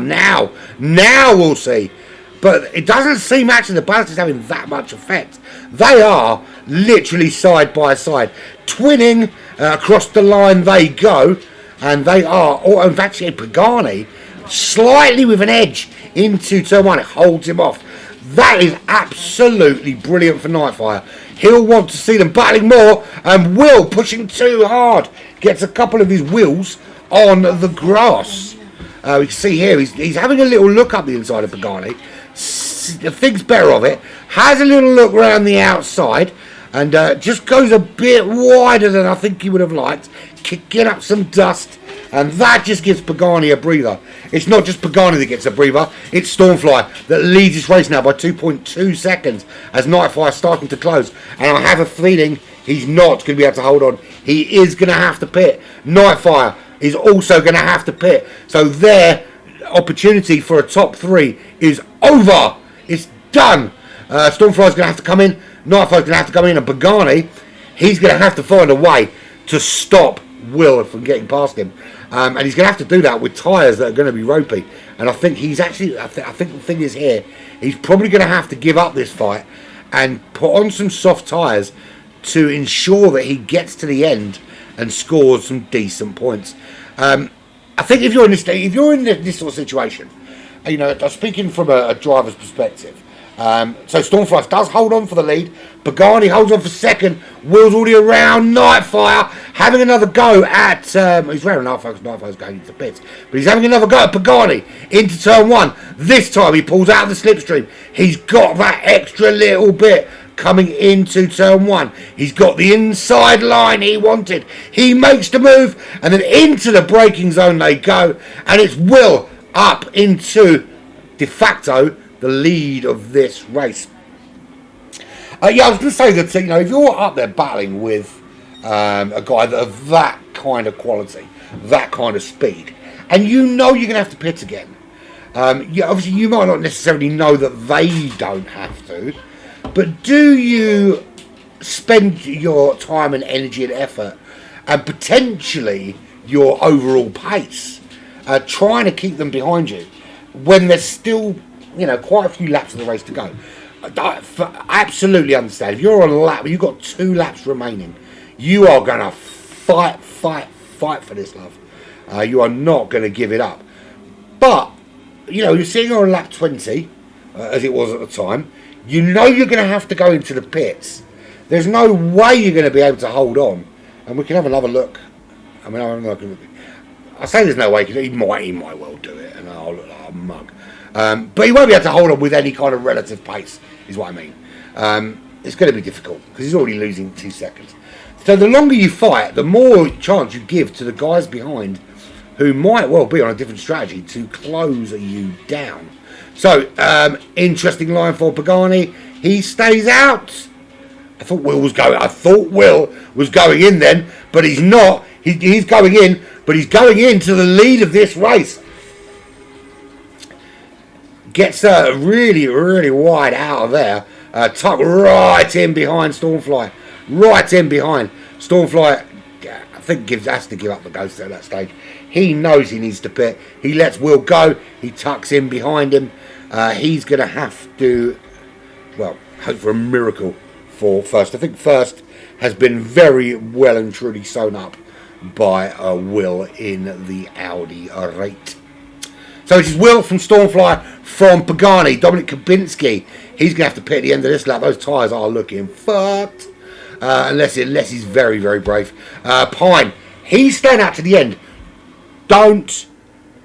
Now we'll see. But it doesn't seem actually the ballast is having that much effect. They are literally side by side. Twinning across the line they go. And they are, in fact, Pagani slightly with an edge into turn one. It holds him off. That is absolutely brilliant for Nightfire. He'll want to see them battling more, and Will pushing too hard. Gets a couple of his wheels on the grass. We can see here he's having a little look up the inside of Pagani. Thinks better of it. Has a little look around the outside, and just goes a bit wider than I think he would have liked. Kicking up some dust, and that just gives Pagani a breather. It's not just Pagani that gets a breather, it's Stormfly that leads this race now by 2.2 seconds as Nightfire starting to close, and I have a feeling he's not going to be able to hold on. He is going to have to pit. Nightfire is also going to have to pit, so their opportunity for a top three is over. It's done. Stormfly's going to have to come in, Nightfire's going to have to come in, and Pagani, he's going to have to find a way to stop Will from getting past him, and he's going to have to do that with tyres that are going to be ropey. And I think he's actually, I think the thing is here, he's probably going to have to give up this fight and put on some soft tyres to ensure that he gets to the end and scores some decent points. I think if you're in this sort of situation, you know, speaking from a driver's perspective. So Stormfly does hold on for the lead. Pagani holds on for second. Will's already around Nightfire, having another go at. He's around Nightfire because Nightfire's going into the pits, but he's having another go at Pagani into turn one. This time he pulls out of the slipstream. He's got that extra little bit coming into turn one. He's got the inside line he wanted. He makes the move, and then into the braking zone they go, and it's Will up into de facto the lead of this race. Yeah, I was going to say that, you know, if you're up there battling with a guy of that kind of quality, that kind of speed, and you know you're going to have to pit again, yeah, obviously you might not necessarily know that they don't have to, but do you spend your time and energy and effort and potentially your overall pace trying to keep them behind you when there's still, you know, quite a few laps of the race to go? I absolutely understand. If you're on a lap, you've got 2 laps remaining, you are going to fight for this, love. You are not going to give it up. But, you know, you're sitting on lap 20, as it was at the time. You know you're going to have to go into the pits. There's no way you're going to be able to hold on. And we can have another look. I mean, I say there's no way. He might well do it, and I'll look like a mug. But he won't be able to hold on with any kind of relative pace, is what I mean. It's going to be difficult because he's already losing 2 seconds. So the longer you fight, the more chance you give to the guys behind who might well be on a different strategy to close you down. So, interesting line for Pagani. He stays out. I thought Will was going in then, but he's not. He's going in, but he's going into the lead of this race. Gets really, really wide out of there. Tucked right in behind Stormfly. Right in behind. Stormfly, I think, has to give up the ghost at that stage. He knows he needs to pit. He lets Will go. He tucks in behind him. He's going to have to, well, hope for a miracle for First. I think First has been very well and truly sewn up by Will in the Audi rate. So it is Will from Stormfly from Pagani. Dominic Kubinski. He's going to have to pit at the end of this lap. Those tyres are looking fucked. Unless he's very, very brave. Pine. He's staying out to the end. Don't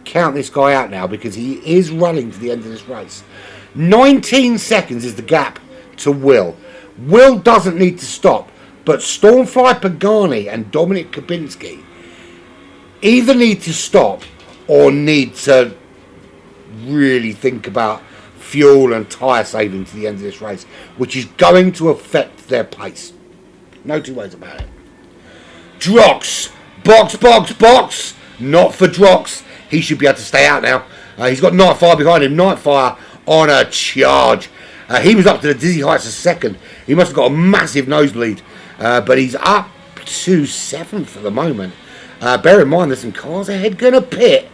count this guy out now because he is running to the end of this race. 19 seconds is the gap to Will. Will doesn't need to stop, but Stormfly, Pagani and Dominic Kubinski either need to stop or need to really think about fuel and tyre saving to the end of this race, which is going to affect their pace. No two ways about it. Drox. Box. Not for Drox. He should be able to stay out now. He's got Nightfire behind him. Nightfire on a charge. He was up to the dizzy heights of second. He must have got a massive nosebleed. But he's up to 7th at the moment. Bear in mind there's some cars ahead going to pit.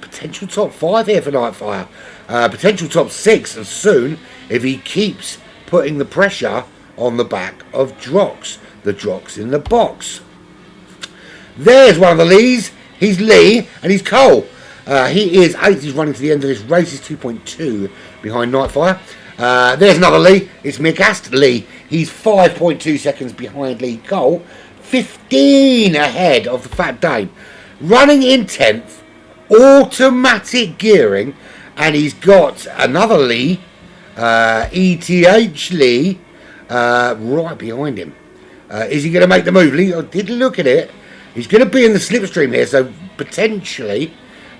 Potential top 5 here for Nightfire. Potential top 6 as soon if he keeps putting the pressure on the back of Drox. The Drox in the box. There's one of the Lees. He's Lee and he's Cole. He is 8th. He's running to the end of this race. He's 2.2 behind Nightfire. There's another Lee. It's Megast Lee. He's 5.2 seconds behind Lee Cole. 15 ahead of the Fat Dane. Running in 10th. Automatic gearing. And he's got another Lee. ETH Lee. Right behind him. Is he going to make the move? Lee, I did look at it. He's going to be in the slipstream here, so potentially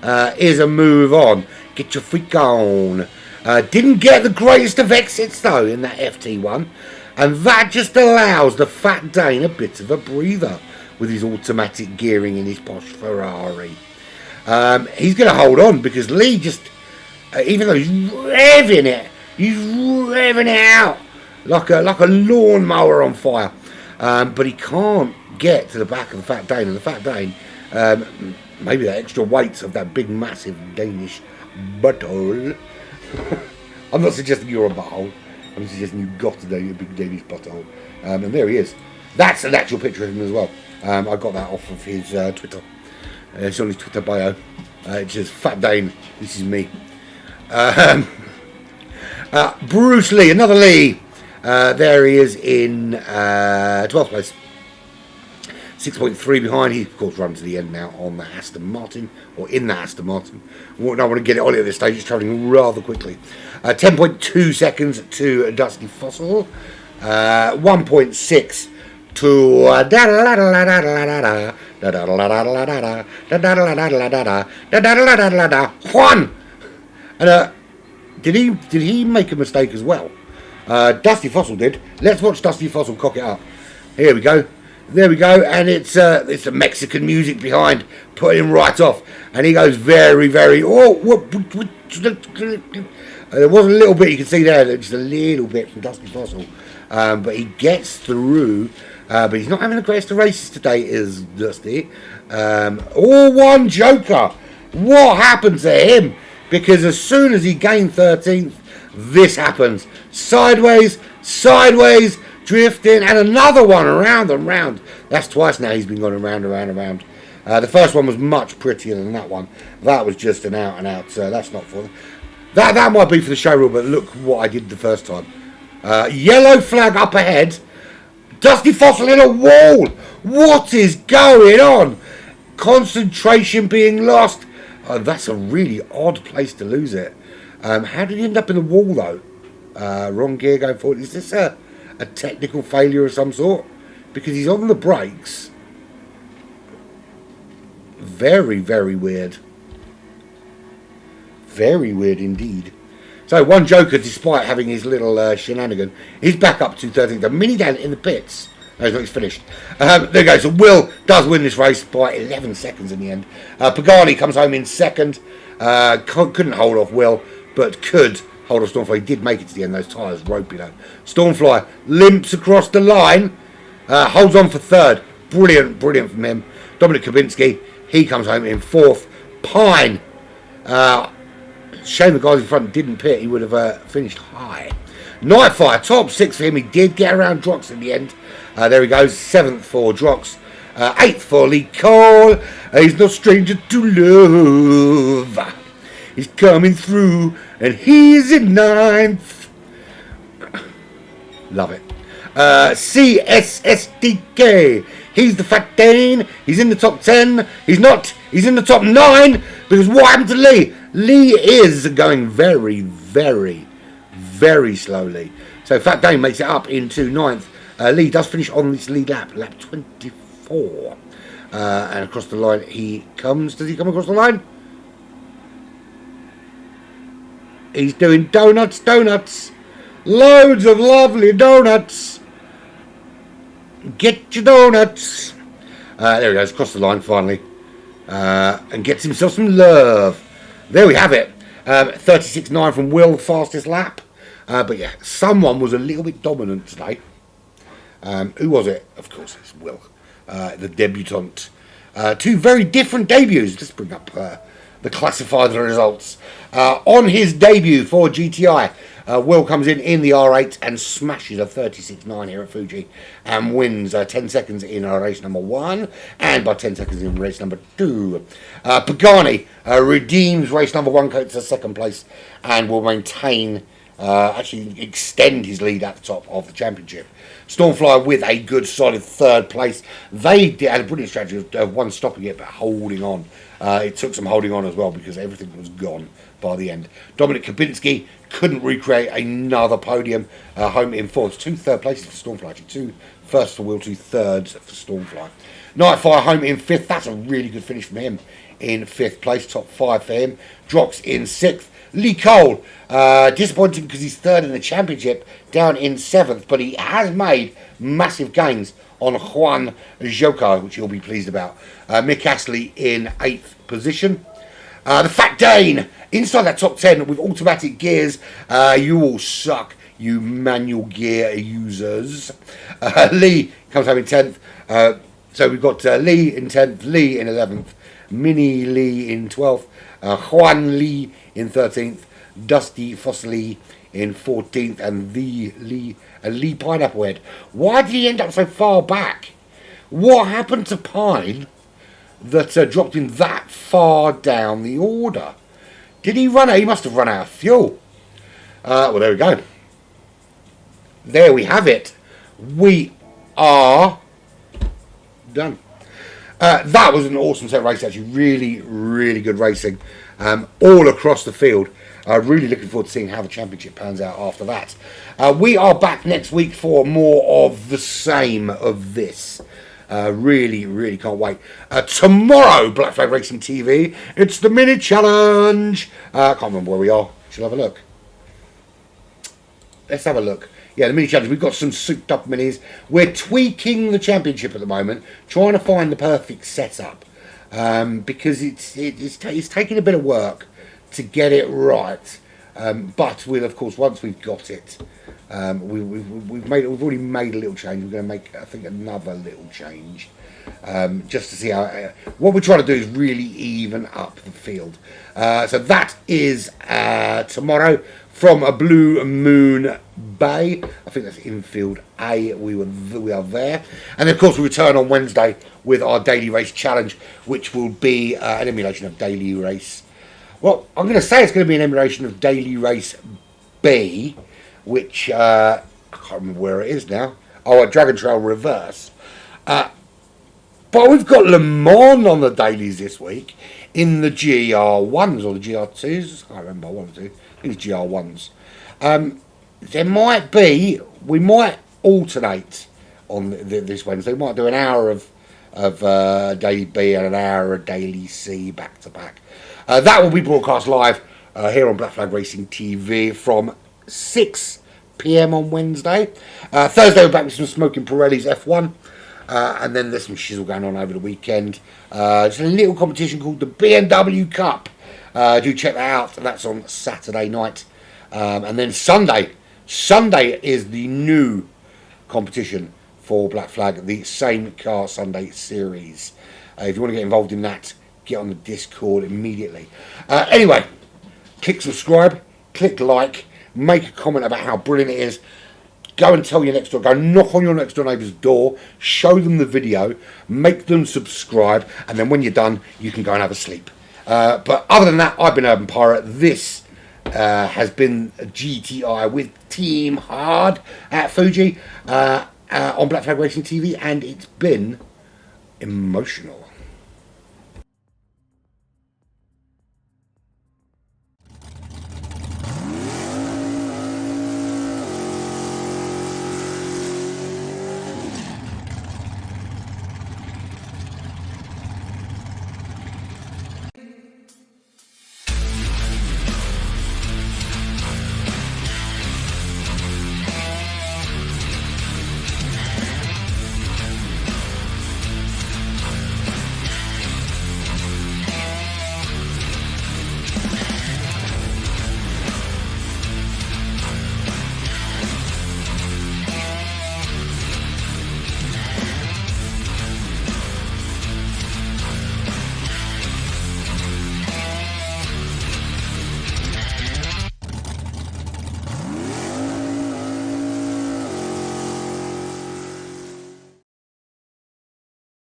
is a move on. Get your freak on. Didn't get the greatest of exits, though, in that FT1. And that just allows the Fat Dane a bit of a breather with his automatic gearing in his posh Ferrari. He's going to hold on because Lee just, even though he's revving it out like a lawnmower on fire. But he can't get to the back of the Fat Dane, and the Fat Dane, maybe that extra weight of that big massive Danish butthole. I'm not suggesting you're a butthole, I'm suggesting you've got to do a big Danish butthole. And there he is. That's an actual picture of him as well. I got that off of his Twitter. It's on his Twitter bio. It says Fat Dane, this is me. Bruce Lee, another Lee. There he is in 12th place. 6.3 behind. He, of course, runs to the end now on the Aston Martin, or in the Aston Martin. I don't want to get it on at this stage. He's travelling rather quickly. 10.2 seconds to Dusty Fossil. 1.6 to Juan. And did he make a mistake as well? Dusty Fossil did. Let's watch Dusty Fossil cock it up. Here we go. There we go. And it's the Mexican music behind, putting him right off. And he goes very, very. Oh, there was a little bit you can see there, just a little bit from Dusty Fossil. But he gets through. But he's not having the greatest of races today, is Dusty. All one Joker. What happened to him? Because as soon as he gained 13th, this happens. Sideways, drifting, and another one around and round. That's twice now he's been going around and round. The first one was much prettier than that one. That was just an out and out, so that's not for them. That might be for the show reel, but look what I did the first time. Yellow flag up ahead. Dusty Fossil in a wall. What is going on? Concentration being lost. Oh, that's a really odd place to lose it. How did he end up in the wall, though? Wrong gear going forward. Is this a technical failure of some sort? Because he's on the brakes. Very, very weird. Very weird indeed. So one joker, despite having his little shenanigan, he's back up to 13th. The mini down in the pits. No, he's not. He's finished. There you go. So Will does win this race by 11 seconds in the end. Pagani comes home in second. Couldn't hold off Will, but could hold off Stormfly. He did make it to the end. Those tyres ropey though. Stormfly limps across the line. Holds on for third. Brilliant, brilliant from him. Dominic Kubinski, he comes home in fourth. Pine. Shame the guys in front didn't pit. He would have finished high. Nightfire, top six for him. He did get around Drox in the end. There he goes. Seventh for Drox. Eighth for Lee Cole. He's no stranger to love. He's coming through, and he's in ninth. Love it. CSSDK. He's the Fat Dane. He's in the top 10. He's not. He's in the top 9. Because what happened to Lee? Lee is going very, very, very slowly. So Fat Dane makes it up into 9th. Lee does finish on this lead lap. Lap 24. And across the line he comes. Does he come across the line? He's doing donuts, donuts. Loads of lovely donuts. Get your donuts. There he goes, across the line finally. And gets himself some love. There we have it. 36.9 from Will, fastest lap. But yeah, someone was a little bit dominant today. Who was it? Of course, it's Will, the debutant. Two very different debuts. Let's bring up the classified results. On his debut for GTI, Will comes in the R8 and smashes a 36.9 here at Fuji and wins 10 seconds in race number 1 and by 10 seconds in race number 2. Pagani redeems race number 1, goes to second place and will maintain, actually extend his lead at the top of the championship. Stormfly with a good solid third place. They had a brilliant strategy of one stopping it but holding on. It took some holding on as well because everything was gone by the end. Dominic Kubinski couldn't recreate another podium. Home in fourth. 2 third places for Stormfly. Actually, 2 first for Will, 2 thirds for Stormfly. Nightfire home in 5th. That's a really good finish from him in 5th place. Top 5 for him. Drox in 6th. Lee Cole, disappointing because he's 3rd in the championship, down in 7th, but he has made massive gains on Juan Joker, which you'll be pleased about. Mick Astley in 8th position. The Fat Dane, inside that top 10 with automatic gears. You all suck, you manual gear users. Lee comes home in 10th. So we've got Lee in 10th, Lee in 11th, Mini Lee in 12th, Juan Lee in 13th, Dusty Fossley in 14th, and the Lee Pineapple Head. Why did he end up so far back? What happened to Pine that dropped him that far down the order? Did he run out? He must have run out of fuel. Well, there we go. There we have it. We are done. That was an awesome set of races, actually. Really, really good racing all across the field. Really looking forward to seeing how the championship pans out after that. We are back next week for more of the same of this. Really, really can't wait. Tomorrow, Black Flag Racing TV, it's the mini challenge. I can't remember where we are. Shall I have a look? Let's have a look. Yeah, the mini challenge. We've got some souped up minis. We're tweaking the championship at the moment, trying to find the perfect setup because it's taking a bit of work to get it right. But we'll, of course, once we've got it, we've already made a little change. We're going to make, I think, another little change just to see how. What we're trying to do is really even up the field. So that is tomorrow from a Blue Moon Bay. I think that's infield A. We are there, and of course we return on Wednesday with our daily race challenge, which will be an emulation of daily race. Well, I'm going to say it's going to be an emulation of daily race B, which I can't remember where it is now. Oh, at Dragon Trail Reverse. But we've got Le Mans on the dailies this week in the GR1s or the GR2s. I can't remember, one or two. these GR1s. There might be, we might alternate on this Wednesday. We might do an hour of Daily B and an hour of Daily C back to back. That will be broadcast live here on Black Flag Racing TV from 6 p.m. on Wednesday. Thursday we're back with some Smoking Pirelli's F1. And then there's some shizzle going on over the weekend. Just a little competition called the BMW Cup. Do check that out. That's on Saturday night. And then Sunday is the new competition for Black Flag, the Same Car Sunday series. If you want to get involved in that, get on the Discord immediately. Anyway, click subscribe, click like, make a comment about how brilliant it is. Go and tell your next door, go knock on your next door neighbour's door, show them the video, make them subscribe, and then when you're done, you can go and have a sleep. But other than that, I've been Urban Pirate. This has been GTI with eTeamHARD at Fuji on Black Flag Racing TV, and it's been emotional.